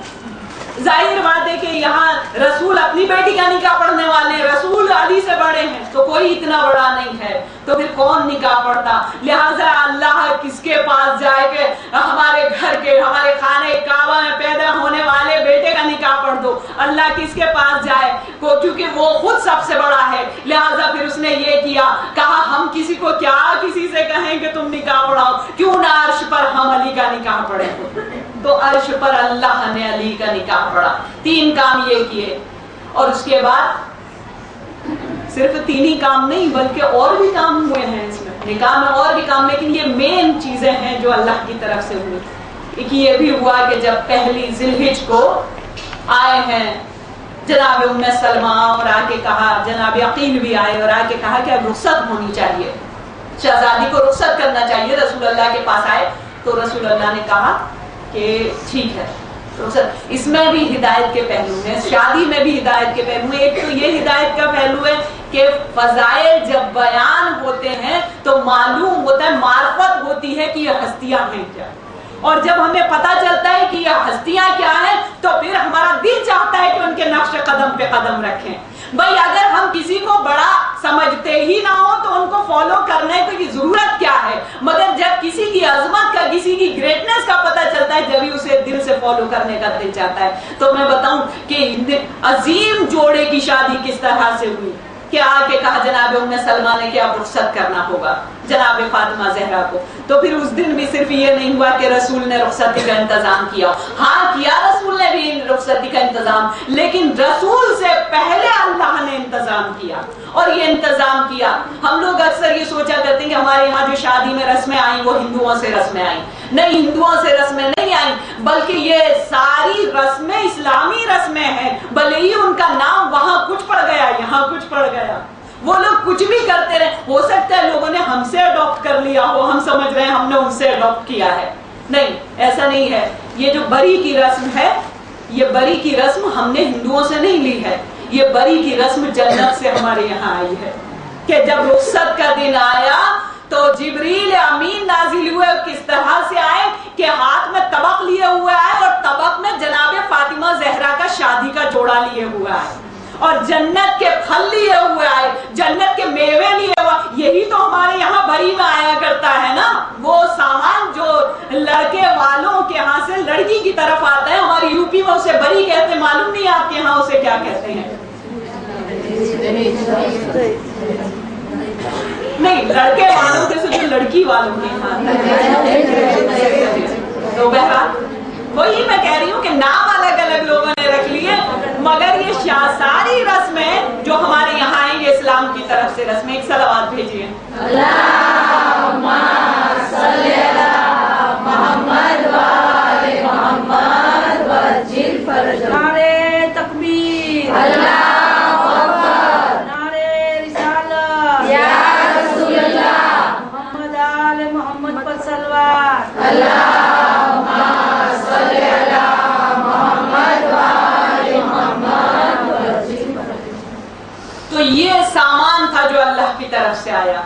ظاہر بات ہے کہ یہاں رسول اپنی بیٹی کا نکاح پڑھنے والے ہیں، رسول علی سے بڑے ہیں، تو کوئی اتنا بڑا نہیں ہے، تو پھر کون نکاح پڑھتا؟ لہٰذا اللہ کس کے پاس جائے کہ ہمارے گھر کے، ہمارے خانے کعبہ میں پیدا ہونے والے بیٹے کا نکاح پڑھ دو؟ اللہ کس کے پاس جائے؟ کیونکہ وہ خود سب سے بڑا ہے، لہٰذا پھر اس نے یہ کیا، کہا ہم کسی کو کیا کسی سے کہیں کہ تم نکاح پڑھاؤ، کیوں نہ عرش پر ہم علی کا نکاح پڑھیں؟ تو عرش پر اللہ نے علی کا نکاح پڑھا۔ 3 کام یہ کیے، اور اس کے بعد صرف 3 ہی کام نہیں بلکہ اور بھی کام ہوئے ہیں اس میں، نکاح میں اور بھی کام، لیکن یہ مین چیزیں ہیں جو اللہ کی طرف سے ہوئی۔ ایک یہ بھی ہوا کہ جب پہلی ذی الحجہ کو آئے ہیں جناب ام سلمہ اور آ کے کہا، جناب عقیل بھی آئے اور آ کے کہا کہ اب رخصت ہونی چاہیے، شہزادی کو رخصت کرنا چاہیے، رسول اللہ کے پاس آئے تو رسول اللہ نے کہا کہ ٹھیک ہے رخصت۔ اس میں بھی ہدایت کے پہلو ہیں، شادی میں بھی ہدایت کے پہلو ہیں۔ ایک تو یہ ہدایت کا پہلو ہے کہ فضائل جب بیان ہوتے ہیں تو معلوم ہوتا ہے، معرفت ہوتی ہے کہ یہ ہستیاں ہیں کیا، اور جب ہمیں پتہ چلتا ہے کہ یہ ہستیاں کیا ہیں تو پھر ہمارا دل چاہتا ہے کہ ان کے نقش قدم پہ قدم رکھیں۔ بھائی اگر ہم کسی کو بڑا سمجھتے ہی نہ ہو تو ان کو فالو کرنے کی ضرورت کیا ہے، مگر جب کسی کی عظمت کا، کسی کی گریٹنس کا پتہ چلتا ہے جبھی اسے دل سے فالو کرنے کا دل چاہتا ہے۔ تو میں بتاؤں کہ عظیم جوڑے کی شادی کس طرح سے ہوئی کہ آ کے کہا جناب ام سلمہ نے کہ اب رخصت کرنا ہوگا جناب فاطمہ زہرا کو۔ تو پھر اس دن بھی صرف یہ نہیں ہوا کہ رسول نے رخصتی کا انتظام کیا، ہاں کیا رسول نے بھی رخصتی کا انتظام، لیکن رسول سے پہلے اللہ نے انتظام کیا، اور یہ انتظام کیا۔ ہم لوگ اکثر یہ سوچا کرتے ہیں کہ ہمارے یہاں جو شادی میں رسمیں آئیں وہ ہندوؤں سے رسمیں آئیں، نہیں ہندوؤں سے رسمیں نہیں آئیں، بلکہ یہ ساری رسمیں اسلامی رسمیں ہیں، بھلے ہی ان کا نام وہاں کچھ پڑ گیا یہاں کچھ پڑ گیا، وہ لوگ کچھ بھی کرتے رہے، ہو سکتا ہے لوگوں نے ہم سے اڈاپٹ کر لیا ہو، ہم سمجھ رہے ہیں ہم نے ان سے اڈاپٹ کیا ہے، نہیں ایسا نہیں ہے۔ یہ جو بری کی رسم ہے، یہ بری کی رسم ہم نے ہندوؤں سے نہیں لی ہے، یہ بری کی رسم جنت سے ہمارے یہاں آئی ہے کہ جب رخصت کا دن آیا تو جبریل امین نازل ہوئے، کس طرح سے آئے کہ ہاتھ میں طبق لیے ہوئے آئے، اور طبق میں جناب فاطمہ زہرا کا شادی کا جوڑا لیے ہوئے آئے، اور جنت کے پھل لیے ہوئے آئے، جنت کے میوے لیے ہوئے۔ یہی تو ہمارے یہاں بری میں آیا کرتا ہے نا، وہ سامان جو لڑکے والوں کے ہاں سے لڑکی کی طرف آتا ہے، ہماری یو پی میں اسے بری کہتے ہیں، معلوم نہیں آپ کے یہاں اسے کیا کہتے ہیں؟ نہیں، لڑکے والوں کے سے جو لڑکی والوں کے ہاں، تو بہرحال وہی میں کہہ رہی ہوں کہ نام الگ الگ لوگوں نے رکھ لیے، مگر یہ ساری رسمیں جو ہمارے یہاں ہیں یہ اسلام کی طرف سے رسمیں۔ ایک صلوات بھیجیے۔ اللہم صلی علی محمد وآل محمد وعجل فرجهم۔ نعرہ تکبیر، اللہ اکبر، نعرہ رسالت، یا رسول اللہ، محمد آل محمد پر صلوات، اللہم صلی علی محمد وآل محمد وعجل فرجهم۔ تو یہ سامان تھا جو اللہ کی طرف سے آیا،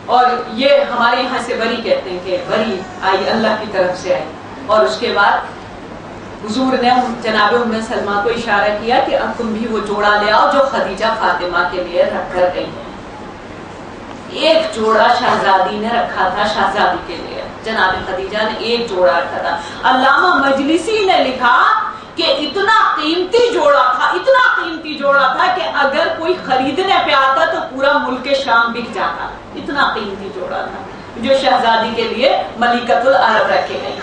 اور یہ ہمارے یہاں سے بری کہتے ہیں کہ بری آئی اللہ کی طرف سے آئی، اور اس کے بعد حضور نے جناب ام سلمہ کو اشارہ کیا کہ اب تم بھی وہ جوڑا لے آؤ جو خدیجہ فاطمہ کے لیے رکھ کر گئی ہے۔ ایک جوڑا شہزادی نے رکھا تھا شہزادی کے لیے، جناب خدیجہ نے ایک جوڑا رکھا تھا۔ علامہ مجلسی نے لکھا کہ اتنا قیمتی جوڑا تھا، اتنا قیمتی جوڑا تھا کہ اگر کوئی خریدنے پہ آتا تو پورا ملک شام بک جاتا، اتنا قیمتی جوڑا تھا جو شہزادی کے لیے ملکۃ العرب رکھے گئے۔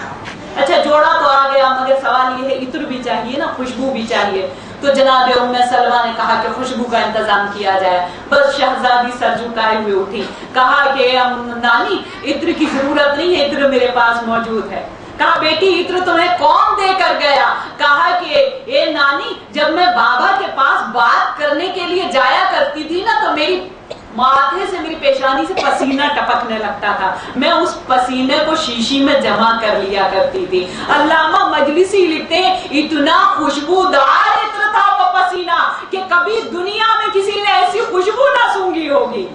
اچھا جوڑا تو آ گیا، مگر سوال یہ ہے عطر بھی چاہیے نا، خوشبو بھی چاہیے، تو جناب ام سلمہ نے کہا کہ خوشبو کا انتظام کیا جائے۔ بس شہزادی سر جھکائے ہوئے اٹھی، کہا کہ نانی عطر کی ضرورت نہیں ہے، عطر میرے پاس موجود ہے۔ کہا بیٹی عطر تمہیں کون دے کر گیا؟ کہا کہ اے نانی جب میں بابا کے پاس بات کرنے کے لیے جایا کرتی تھی نا تو میری ماتھے سے، میری پیشانی سے پسینہ ٹپکنے لگتا تھا، میں اس پسینے کو شیشی میں جمع کر لیا کرتی تھی۔ علامہ مجلسی لکھتے ہیں اتنا خوشبودار عطر تھا وہ پسینہ کہ کبھی دنیا میں کسی نے ایسی خوشبو نہ سونگھی ہوگی۔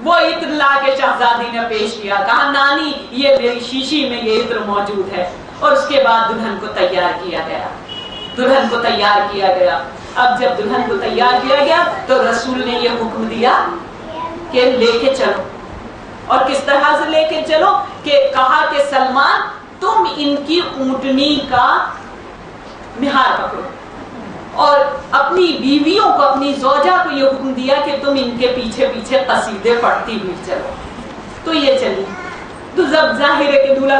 وہ عطر لا کے شہزادی نے پیش کیا، کہا نانی یہ میری شیشی میں یہ عطر موجود ہے، اور اس کے بعد دلہن کو تیار کیا گیا، دلہن کو تیار کیا گیا۔ اب جب دلہن کو تیار کیا گیا تو رسول نے یہ حکم دیا کہ لے کے چلو، اور کس طرح سے لے کے چلو کہ کہا کہ سلمان تم ان کی اونٹنی کا مہار پکڑو، اور اپنی بیویوں کو، اپنی زوجہ کو یہ حکم دیا کہ تم ان کے پیچھے پیچھے قصیدے پڑھتی ہوئی چلو۔ تو یہ چلی، تو جب ظاہر ہے کہ دولہا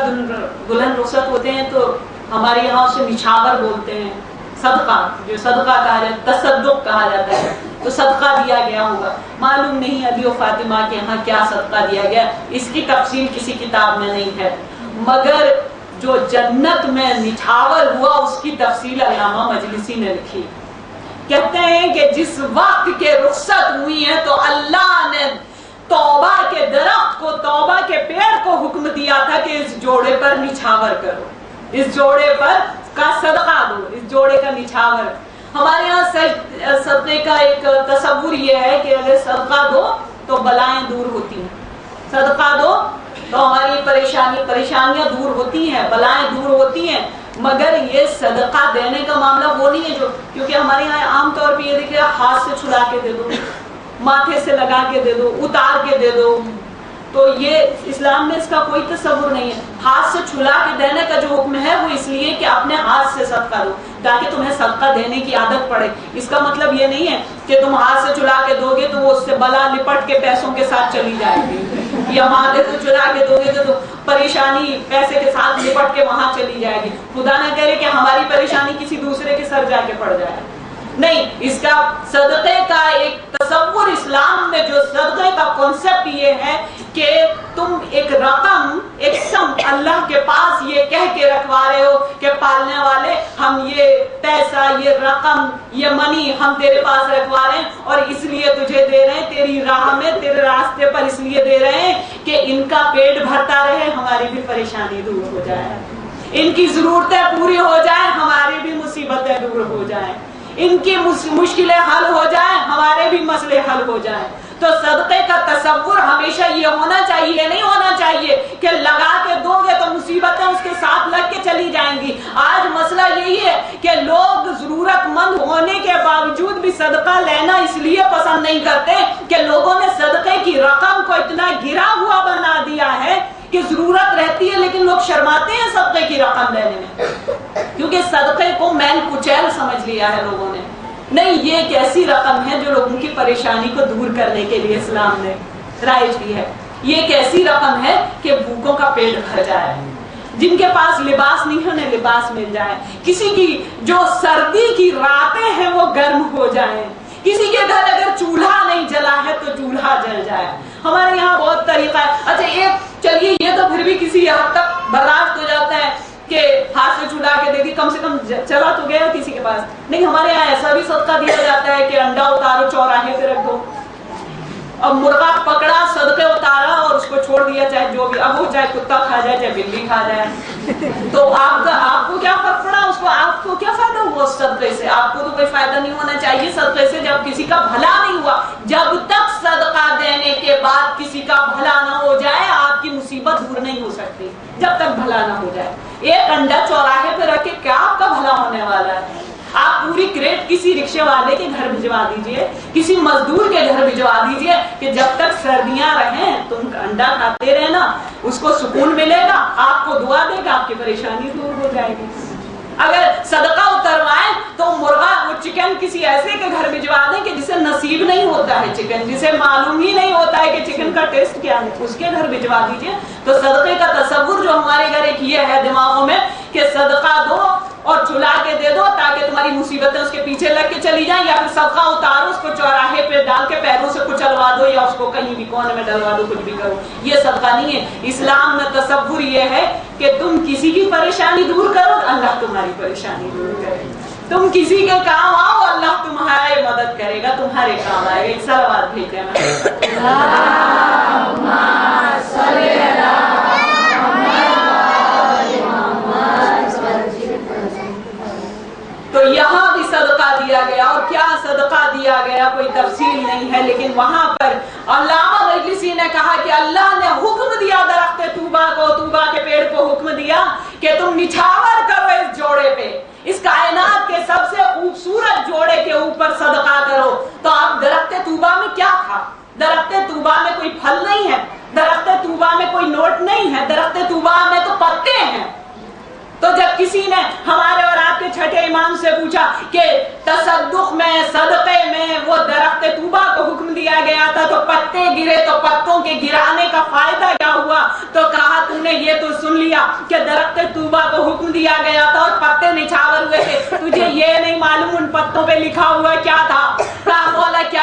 دلہن رخصت ہوتے ہیں تو ہمارے یہاں اسے نچھاور بولتے ہیں، صدقہ جو صدقہ کہا جاتا ہے، تصدق کہا جاتا ہے، تو صدقہ دیا گیا ہوگا. معلوم نہیں علی و فاطمہ کے یہاں کیا صدقہ دیا گیا، اس کی تفصیل کسی کتاب میں نہیں ہے، مگر جو جنت میں نچھاور ہوا اس کی تفصیل علامہ مجلسی نے لکھی. کہتے ہیں کہ جس وقت کے رخصت ہوئی ہے تو اللہ نے توبہ کے درخت کو، توبہ کے پیڑ کو حکم دیا تھا کہ اس جوڑے پر نچھاور کرو، اس جوڑے پر کا صدقہ دو، اس جوڑے کا نچھاور. ہمارے یہاں صدقے کا ایک تصور یہ ہے کہ اگر صدقہ دو تو بلائیں دور ہوتی ہیں، صدقہ دو تو ہماری پریشانیاں دور ہوتی ہیں، بلائیں دور ہوتی ہیں. مگر یہ صدقہ دینے کا معاملہ وہ نہیں ہے جو، کیونکہ ہمارے یہاں عام طور پہ یہ دیکھیں ہاتھ سے چھلا کے دے دو، ماتھے سے لگا کے دے دو، اتار کے دے دو، تو یہ اسلام میں اس کا کوئی تصور نہیں ہے. ہاتھ سے چھلا کے دینے کا جو حکم ہے وہ اس لیے کہ اپنے ہاتھ سے صدقہ دو تاکہ تمہیں صدقہ دینے کی عادت پڑے. اس کا مطلب یہ نہیں ہے کہ تم ہاتھ سے چھلا کے دو گے تو وہ اس سے بلا لپٹ کے پیسوں کے ساتھ چلی جائے گی، یا ماتھے سے چھلا کے دو گے تو پریشانی پیسے کے ساتھ لپٹ کے وہاں چلی جائے گی. خدا نہ کرے کہ ہماری پریشانی کسی دوسرے کے سر جا کے پڑ جائے. نہیں، اس کا صدقے کا ایک تصور اسلام میں، جو صدقے کا کانسیپٹ یہ ہے کہ تم ایک رقم، ایک سم اللہ کے پاس یہ کہہ کے رکھوا رہے ہو کہ پالنے والے ہم یہ پیسہ، یہ رقم، یہ منی ہم تیرے پاس رکھوا رہے ہیں اور اس لیے تجھے دے رہے ہیں، تیری راہ میں، تیرے راستے پر اس لیے دے رہے ہیں کہ ان کا پیٹ بھرتا رہے، ہماری بھی پریشانی دور ہو جائے، ان کی ضرورتیں پوری ہو جائیں، ہماری بھی مصیبتیں دور ہو جائیں، ان کی مشکلیں حل ہو جائیں، ہمارے بھی مسئلے حل ہو جائیں. تو صدقے کا تصور ہمیشہ یہ ہونا چاہیے، نہیں ہونا چاہیے کہ لگا کے دو گے تو مصیبتیں اس کے ساتھ لگ کے چلی جائیں گی. آج مسئلہ یہی ہے کہ لوگ ضرورت مند ہونے کے باوجود بھی صدقہ لینا اس لیے پسند نہیں کرتے کہ لوگوں نے صدقے کی رقم کو اتنا گرا ہوا بنا دیا ہے کہ ضرورت رہتی ہے لیکن لوگ شرماتے ہیں صدقے کی رقم لینے میں، کیونکہ صدقے کو میل کچیل سمجھ لیا ہے لوگوں نے. نہیں، یہ ایک ایسی رقم ہے جو لوگوں کی پریشانی کو دور کرنے کے لیے اسلام نے رائج دی ہے. یہ ایک ایسی رقم ہے کہ بھوکوں کا پیٹ بھر جائے، جن کے پاس لباس نہیں ہے انہیں لباس مل جائے، کسی کی جو سردی کی راتیں ہیں وہ گرم ہو جائیں، کسی کے گھر اگر چولہا نہیں جلا ہے تو چولہا جل جائے. ہمارے یہاں بہت طریقہ ہے. اچھا ایک چلیے یہ تو پھر بھی کسی حد تک برداشت ہو جاتا ہے کہ ہاتھ سے چھلا کے دے دی، کم سے کم چلا تو گیا کسی کے پاس. نہیں، ہمارے یہاں ایسا بھی صدقہ دیا جاتا ہے کہ انڈا اتارو چوراہے پہ رکھ دو، اب مرغا پکڑا صدقے اتارا اور اس کو چھوڑ دیا، چاہے جو بھی، اب وہ چاہے کتا کھا جائے چاہے بلی کھا جائے، تو آپ کو کیا فرق پڑا، اس کو آپ کو کیا فائدہ ہوا اس صدقے سے؟ آپ کو تو کوئی فائدہ نہیں ہونا چاہیے صدقے سے جب کسی کا بھلا نہیں ہوا. جب تک صدقہ دینے کے بعد کسی کا بھلا نہ ہو جائے آپ کی مصیبت دور نہیں ہو سکتی، جب تک بھلا نہ ہو جائے. ایک انڈا چوراہے پہ رکھ کے کیا آپ کا بھلا ہونے والا ہے؟ آپ پوری کریٹ کسی رکشے والے کے گھر بھجوا دیجئے، کسی مزدور کے گھر بھجوا دیجئے کہ جب تک سردیاں رہیں تم انڈا کھاتے رہنا، اس کو سکون ملے گا، آپ کو دعا دے گا، آپ کی پریشانی دور ہو جائے گی. اگر صدقہ اتروائے تو مرغا وہ چکن کسی ایسے کے گھر بھجوا دیں کہ جسے نصیب نہیں ہوتا ہے چکن، جسے معلوم ہی نہیں ہوتا ہے کہ چکن کا ٹیسٹ کیا ہے، اس کے گھر بھجوا دیجئے. تو صدقے کا تصور جو ہمارے گھر ایک یہ ہے دماغوں میں کہ صدقہ دو اور چھلا کے دے دو تاکہ تمہاری مصیبتیں اس کے پیچھے لگ کے چلی جائیں، یا پھر صدقہ اتارو اس کو چوراہے پہ ڈال کے پیروں سے کچلوا دو یا اس کو کہیں بھی کونے میں ڈلوا دو، کچھ بھی کرو. یہ صدقہ نہیں ہے. اسلام میں تصور یہ ہے کہ تم کسی کی پریشانی دور کرو، اللہ تمہاری پریشانی دور کرے. تم کسی کے کام آؤ، اللہ تمہاری مدد کرے گا، تمہارے کام آئے گا. ایک صلوات بھیجتے ہیں. تو یہاں بھی صدقہ دیا گیا، اور کیا صدقہ دیا گیا کوئی تفصیل نہیں ہے، لیکن وہاں پر علامہ مجلسی نے کہا کہ اللہ نے حکم دیا درخت طوبہ کو، طوبہ کے پیڑ کو حکم دیا کہ تم نچھاور کرو اس جوڑے پہ، اس کائنات کے سب سے خوبصورت جوڑے کے اوپر صدقہ کرو. تو اب درخت طوبہ میں کیا تھا؟ درخت طوبہ میں کوئی پھل نہیں ہے، درخت طوبہ میں کوئی نوٹ نہیں ہے، درخت طوبہ میں تو پتے ہیں. تو جب کسی نے ہمارے اور آپ کے چھٹے امام سے پوچھا کہ تصدق میں، صدقے میں وہ درخت طوبہ کو حکم دیا گیا تھا تو پتے گرے، تو پتوں کے گرانے کا فائدہ کیا ہوا؟ تو کہا تم نے یہ تو سن لیا کہ درخت طوبہ کو حکم دیا گیا تھا اور پتے نچھاور ہوئے تھے، تجھے یہ نہیں معلوم ان پتوں پہ لکھا ہوا کیا تھا؟ کہا مولا کیا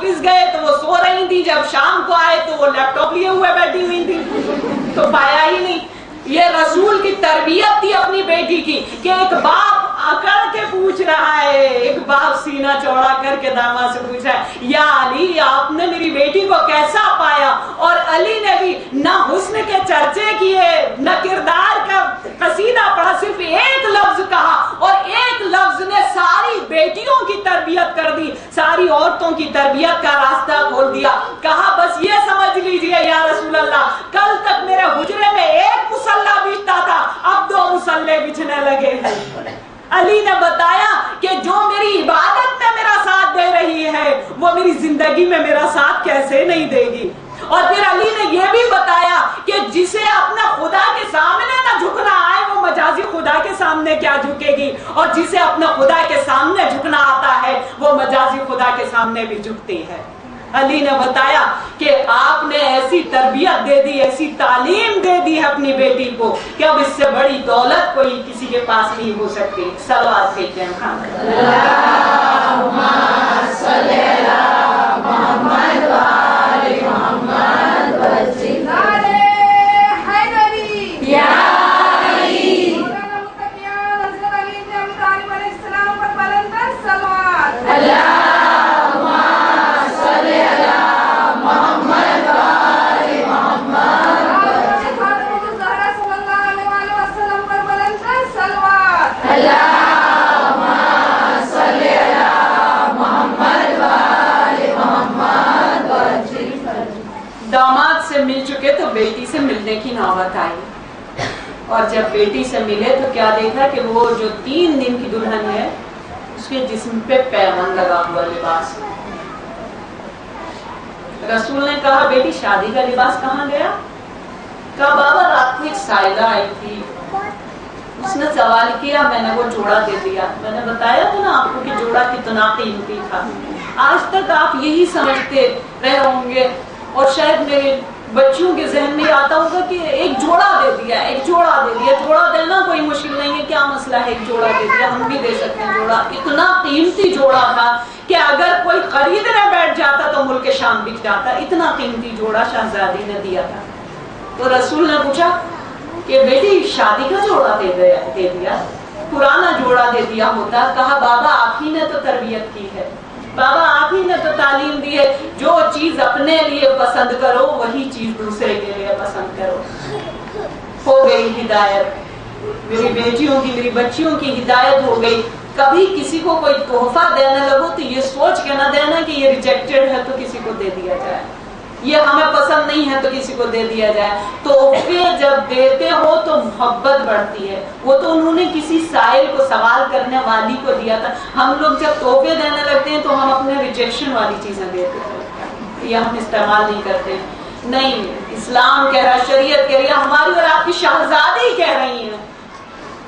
آفس گئے تو وہ سو رہی تھی، جب شام کو آئے تو وہ لیپ ٹاپ لیے ہوئے بیٹھی ہوئی تھی، تو پایا ہی نہیں۔ یہ رسول کی تربیت تھی اپنی بیٹی کی کہ ایک باپ اکڑ کے پوچھ رہا ہے، ایک باپ سینہ چوڑا کر کے داماد سے پوچھ رہا ہے، یا علی آپ نے میری بیٹی کو کیسا پایا؟ اور علی نے بھی نہ حسن کے چرچے کیے، نہ کردار کا قصیدہ پڑھا، صرف ایک لفظ کہا اور ایک لفظ نے ساری بیٹیوں کی تربیت کر دی، ساری عورتوں کی تربیت کا راستہ کھول دیا۔ کہا بس یہ سمجھ لیجئے یا رسول اللہ، کل تک میرے حجرے میں ایک مصلی بچھتا تھا، اب 2 مصلی بچھنے لگے ہیں۔ علی نے بتایا کہ جو میری عبادت میں میرا ساتھ دے رہی ہے وہ میری زندگی میں میرا ساتھ کیسے نہیں دے گی۔ اور پھر علی نے یہ بھی بتایا کہ جسے اپنا خدا کے سامنے نہ جھکنا آئے وہ مجازی خدا کے سامنے کیا جھکے گی، اور جسے اپنا خدا کے سامنے جھکنا آتا ہے وہ مجازی خدا کے سامنے بھی جھکتی ہے۔ علی نے بتایا کہ آپ نے ایسی تربیت دے دی، ایسی تعلیم دے دی ہے اپنی بیٹی کو کہ اب اس سے بڑی دولت کوئی کسی کے پاس نہیں ہو سکتی۔ صلوات بھیجیں اللہم صلی علی محمد و آل محمد وسلم۔ نعرہ حیدری یا علی مولانا متقیان حضرت علی بن ابی طالب علیہ السلام پر بلند صلوات۔ اللہم صلی علی محمد و آل محمد حضرت فاطمہ الزہرا صلی اللہ علیہ وسلم پر بلند صلوات۔ اللہم صلی علی محمد و آل محمد وسلم۔ داماد سے مل چکے تو بیٹی سے ملنے کی نوبت آئی، اور جب بیٹی سے ملے تو کیا دیکھا کہ وہ جو 3 دن کی دلہن ہے اس کے جسم پہ پیوند لگا ہوا لباس۔ رسول نے کہا بیٹی شادی کا لباس کہاں گیا؟ کہا بابا رات کو ایک سائلہ آئی تھی، اس نے سوال کیا، میں نے وہ جوڑا دے دیا۔ میں نے بتایا تھا نا آپ کو کہ جوڑا کتنا قیمتی تھا۔ آج تک آپ یہی سمجھتے رہے ہوں گے، اور شاید میرے بچیوں کے ذہن میں آتا ہوگا کہ ایک جوڑا دے دیا، ایک جوڑا دے دیا۔ جوڑا دینا کوئی مشکل نہیں ہے، کیا مسئلہ ہے، ایک جوڑا دے دیا، ہم بھی دے سکتے ہیں جوڑا۔ اتنا قیمتی جوڑا تھا کہ اگر کوئی خریدنے بیٹھ جاتا تو ملک شام بک جاتا، اتنا قیمتی جوڑا شہزادی نے دیا تھا۔ تو رسول نے پوچھا کہ بیٹی شادی کا جوڑا دے دیا، پرانا جوڑا دے دیا ہوتا۔ کہا بابا آپ ہی نے تو تربیت کی ہے، بابا آپ ہی نے تو تعلیم دی ہے، جو چیز اپنے لیے پسند کرو وہی چیز دوسرے کے لیے پسند کرو۔ ہو گئی ہدایت، میری بیٹیوں کی، میری بچیوں کی ہدایت ہو گئی۔ کبھی کسی کو کوئی تحفہ دینے لگو تو یہ سوچ کے نہ دینا کہ یہ ریجیکٹڈ ہے تو کسی کو دے دیا جائے، یہ ہمیں پسند نہیں ہے تو کسی کو دے دیا جائے۔ تحفے جب دیتے ہو تو محبت بڑھتی ہے۔ وہ تو انہوں نے کسی سائل کو، سوال کرنے والی کو دیا تھا۔ ہم لوگ جب تحفے دینے لگتے ہیں تو ہم اپنے ریجیکشن والی چیزیں دیتے ہیں، یہ ہم استعمال نہیں کرتے۔ نہیں، اسلام کہہ رہا ہے، شریعت کہہ رہی ہے، ہماری اور آپ کی شہزادی کہہ رہی ہیں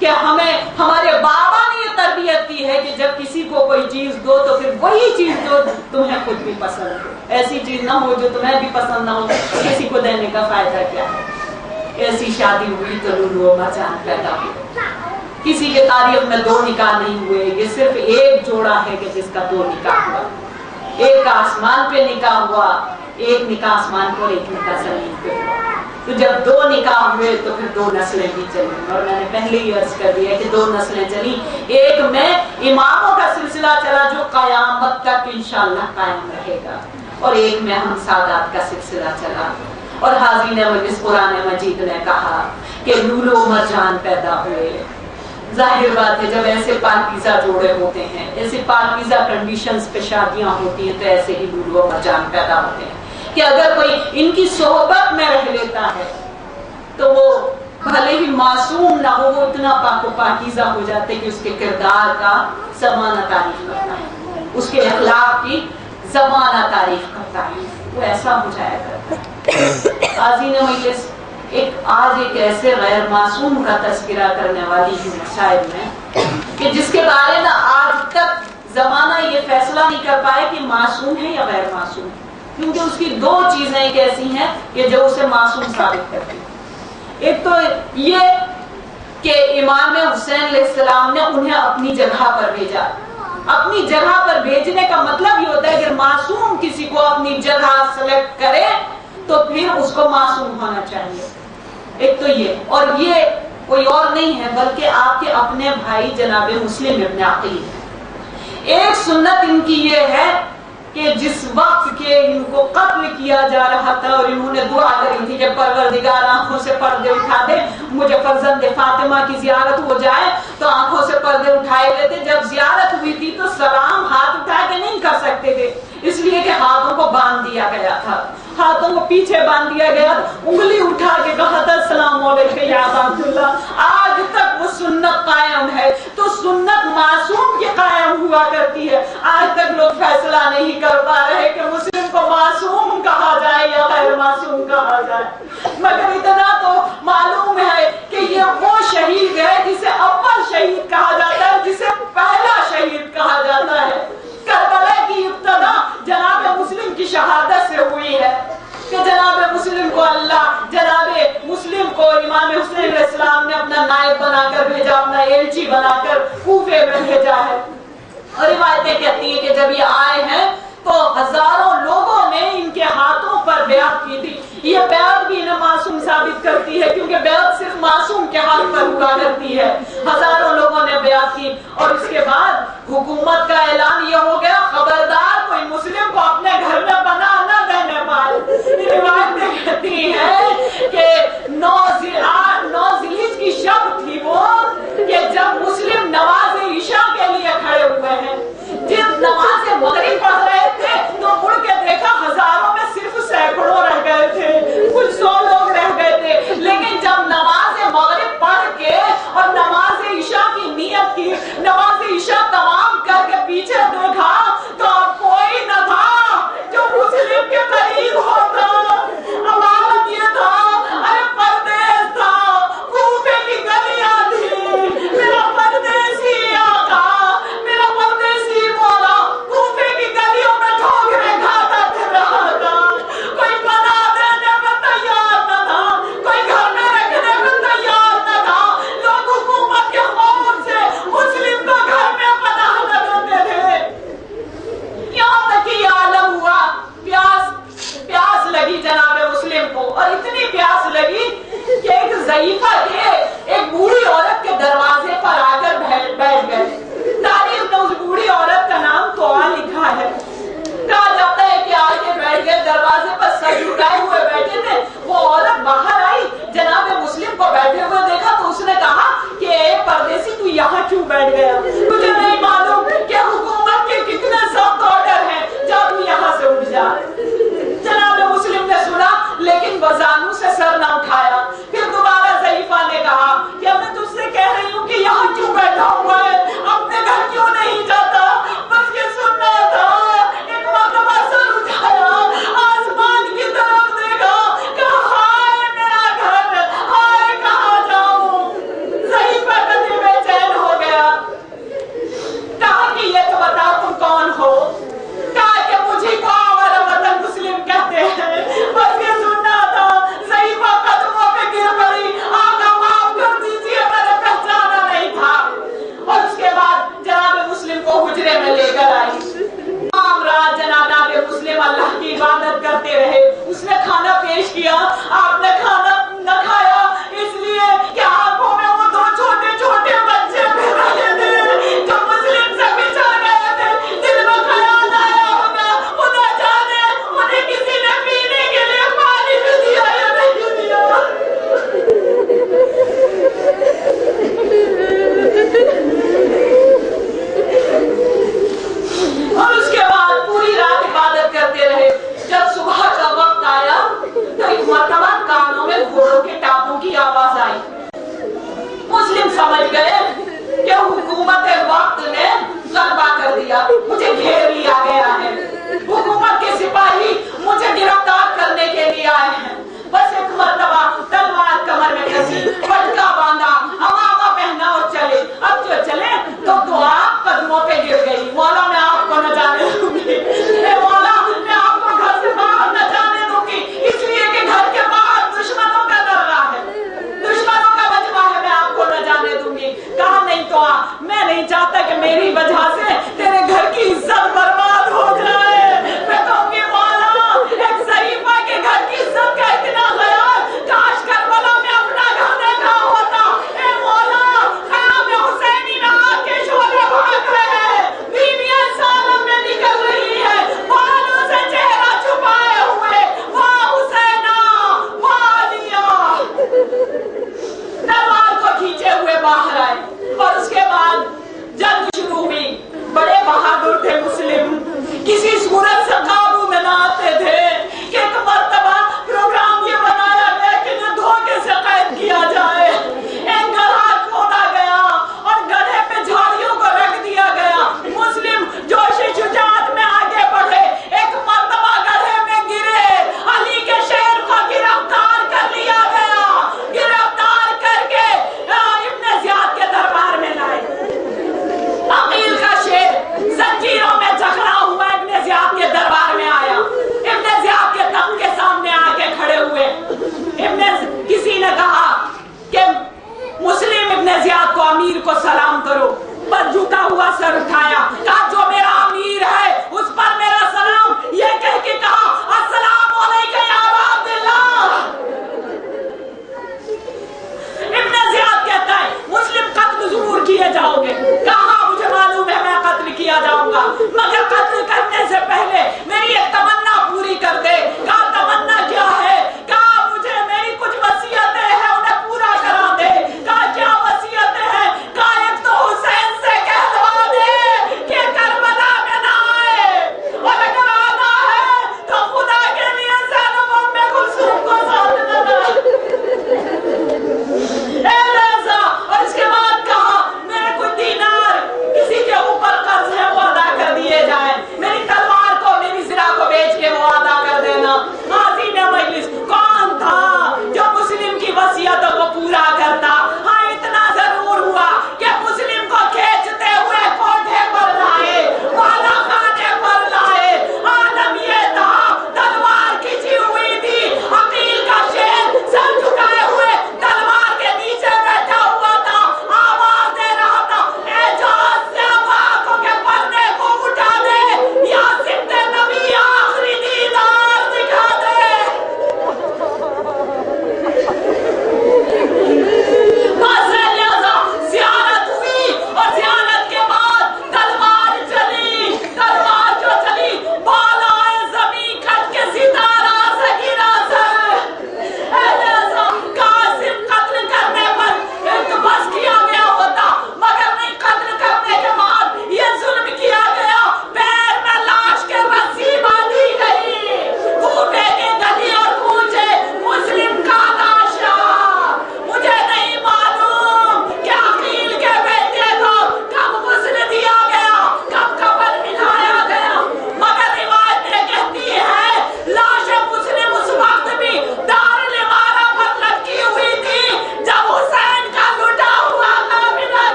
کہ ہمیں ہمارے بابا نے یہ تربیت کی ہے کہ جب کسی کو کوئی چیز دو تو پھر وہی چیز دو تمہیں خود بھی پسند ہو، ایسی چیز نہ ہو جو تمہیں بھی پسند نہ ہو، کسی کو دینے کا فائدہ کیا ہے۔ ایسی شادی ہوئی تو لولو و مرجان پیدا ہوئے۔ کسی کے تاریخ میں 2 نکاح نہیں ہوئے، یہ صرف ایک جوڑا ہے کہ جس کا 2 نکاح ہوا۔ ایک کا آسمان پہ نکاح ہوا، ایک نکاح آسمان پر، ایک نکاح زمین پہ ہوا۔ تو جب 2 نکاح ہوئے تو پھر 2 نسلیں بھی چلیں، اور میں نے پہلے ہی عرض کر دیا کہ 2 نسلیں چلیں۔ ایک میں اماموں کا سلسلہ چلا جو قیامت تک انشاءاللہ قائم رہے گا، اور ایک میں ہم سادات کا سلسلہ چلا۔ اور حاضرین مجلس قرآن مجید نے کہا کہ لولو مرجان پیدا ہوئے۔ ظاہر بات ہے جب ایسے پاکیزہ جوڑے ہوتے ہیں، ایسے پاکیزہ کنڈیشنز پہ شادیاں ہوتی ہیں تو ایسے ہی لولو و مرجان پیدا ہوتے ہیں کہ اگر کوئی ان کی صحبت میں رہ لیتا ہے تو وہ بھلے ہی معصوم نہ ہو، وہ اتنا پاک و پاکیزہ ہو جاتے کہ اس کے کردار کا زمانہ تعریف کرتا ہے، اس کے اخلاق کی زمانہ تعریف کرتا ہے، وہ ایسا ہو جایا کرتا ہے۔ حاضرین مجلس، آج ایک ایسے غیر معصوم کا تذکرہ کرنے والی ہوں مسائل میں کہ جس کے بارے میں آج تک زمانہ یہ فیصلہ نہیں کر پائے کہ معصوم ہے یا غیر معصوم، کیونکہ اس کی 2 چیزیں ایک ایسی ہیں کہ جو اسے معصوم ثابت کرتی ہیں۔ ایک تو یہ کہ امام حسین علیہ السلام نے انہیں اپنی جگہ پر بھیجا، اپنی جگہ پر بھیجنے کا مطلب یہ ہوتا ہے کہ معصوم کسی کو اپنی جگہ سلیکٹ کرے تو پھر اس کو معصوم ہونا چاہیے. ایک تو یہ، اور یہ کوئی اور نہیں ہے بلکہ آپ کے اپنے بھائی جناب مسلم ابن عقیل. ایک سنت ان کی یہ ہے کہ جس وقت کے ان کو قتل کیا جا رہا تھا اور انہوں نے دعا کری تھی کہ پروردگار آنکھوں سے پردے اٹھا دے، مجھے فرزند فاطمہ کی زیارت ہو جائے، تو آنکھوں سے پردے اٹھائے گئے تھے. جب زیارت ہوئی تھی تو سلام ہاتھ اٹھا کے نہیں کر سکتے تھے، اس لیے کہ ہاتھوں کو باندھ دیا گیا تھا، ہاتھوں کو پیچھے باندھ دیا گیا، انگلی اٹھا کے کہا تھا السلام علیکم یا عبداللہ. آج تک وہ سنت قائم ہے. تو سنت معصوم کی قائم ہوا کرتی ہے. آج تک لوگ فیصلہ نہیں کر پا رہے کہ مسلم کو معصوم کہا جائے یا غیر معصوم کہا جائے، مگر اتنا تو معلوم ہے کہ یہ وہ شہید ہے جسے اول شہید کہا جاتا ہے، جسے پہلا شہید کہا جاتا ہے. کربلا کی ابتدا جناب مسلم کی شہادت سے ہوئی ہے کہ جناب مسلم کو جناب مسلم کو امام حسین علیہ السلام نے اپنا نائب بنا کر بھیجا، اپنا ایلچی بنا کر کوفے میں بھیجا ہے. اور روایتیں کہتی ہیں کہ جب یہ آئے ہیں تو ہزاروں لوگوں نے ان کے ہاتھوں پر بیعت کی تھی. یہ بیعت بھی انہیں معصوم ثابت کرتی ہے کیونکہ بیعت صرف معصوم کے ہاتھ پر ہوا کرتی ہے. ہزاروں لوگوں نے بیعت کی اور اس کے بعد حکومت کا اعلان یہ ہو گیا خبردار کوئی مسلم کو اپنے گھر میں پناہ نہ دینے پائے. روایتیں کہتی ہیں کہ 9 ذی الحجہ کی شب تھی وہ کہ جب مسلم نماز عشاء کے لیے کھڑے ہوئے ہیں. جب نماز مغرب پڑھ رہے تھے تو مڑ کے دیکھا ہزاروں میں صرف سینکڑوں رہ گئے تھے، کچھ 100 لوگ رہ گئے تھے. لیکن جب نماز مغرب پڑھ کے اور نماز عشاء کی نیت کی، نماز عشاء تمام کر کے پیچھے دیکھا تو اب کوئی نہ تھا جو مسلم کے قریب ہوتا. اب حالت یہ تھا، ارے پردیس تھا، کوفے کی گلیاں تھی، میرا پردیسی آقا، میرا پردیسی مولا کوفے کی گلیوں میں ٹھوکریں کھاتا پھر رہا تھا. کوئی پناہ دینے میں تیار نہ تھا، کوئی گھر میں رکھنے میں تیار نہ تھا. لوگ حکومت کے خوف سے مسلم کو گھر میں پناہ نہ دیتے تھے. یہاں تک کہ یہ عالم ہوا، پیاس لگی جناب مسلم کو، اور اتنی پیاس لگی کہ ایک ضعیفہ کے ایک بوڑھی عورت کے دروازے پر آ کر بیٹھ گئے. تاریخ میں اس بوڑھی عورت کا نام توآ لکھا ہے. کہا جاتا ہے کہ آ کے بیٹھ گئے، دروازے پر سر جھکائے ہوئے بیٹھے تھے. وہ عورت باہر آئی، جناب مسلم کو بیٹھے ہوئے دیکھا تو اس نے کہا کہ اے پردیسی تو یہاں کیوں بیٹھ گیا؟ مجھے نہیں معلوم کہ حکومت کے کتنے سخت آرڈر ہیں، جا تو یہاں سے اٹھ جا. جناب مسلم نے سنا لیکن بزانو سے سر نہ اٹھایا. پھر دوبارہ ضعیفہ نے کہا کہ میں تجھ سے کہہ رہی ہوں کہ یہاں کیوں بیٹھا ہوا ہے، اپنے گھر کیوں نہیں جاتا؟ بس یہ سننا تھا. ایک مرتبہ سر اٹھایا، آسمان کی طرف دیکھا، کہا ہائے میرا گھر، ہائے کہاں جاؤں. ضعیفہ کا دل بے چین ہو گیا. کہا کہ یہ تو بتاؤ تم کون ہو؟ کہا کہ مجھے کو آورہ وطن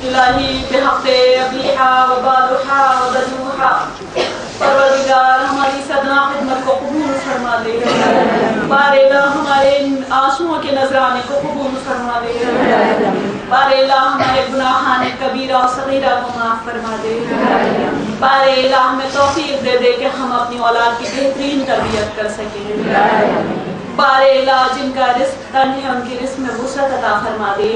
الہی بحق ابیحا و بالحا و بدوحا پروردگار ہماری صدنا خدمت کو قبول فرما دے. بار الہ ہمارے آنسوؤں کے نذرانے کو قبول فرما دے. بار الہ ہمارے گناہان کبیرہ و صغیرہ کو معاف فرما دے. بار الہ ہمیں توفیق دے دے کہ ہم اپنی اولاد کی بہترین تربیت کر سکیں. بار الہ جن کا رزق تنگ ہے ان کی رزق میں وسعت عطا فرما دے.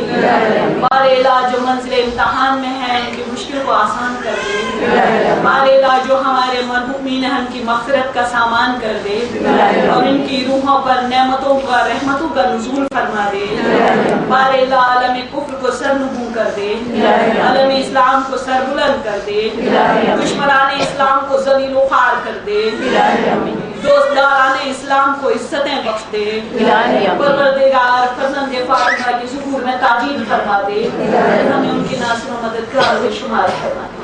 بار الہ جو منزل امتحان میں ہیں ان کی مشکل کو آسان کر دے. بار الہ جو ہمارے مرحومین ہیں ان کی مغفرت کا سامان کر دے اور ان کی روحوں پر نعمتوں کا رحمتوں کا نزول فرما دے. بار الہ عالم کفر کو سرنگوں کر دے. عالم اسلام کو سربلند کر دے. دشمنان اسلام کو ذلیل و خوار کر دے. دوستداران اسلام کو عزتیں بخش دے. پروردگار فرزند فاطمہ کے ظہور میں تاجیل فرما دے. ہمیں ان کی ناصر و مددگار سے شمار فرما دے.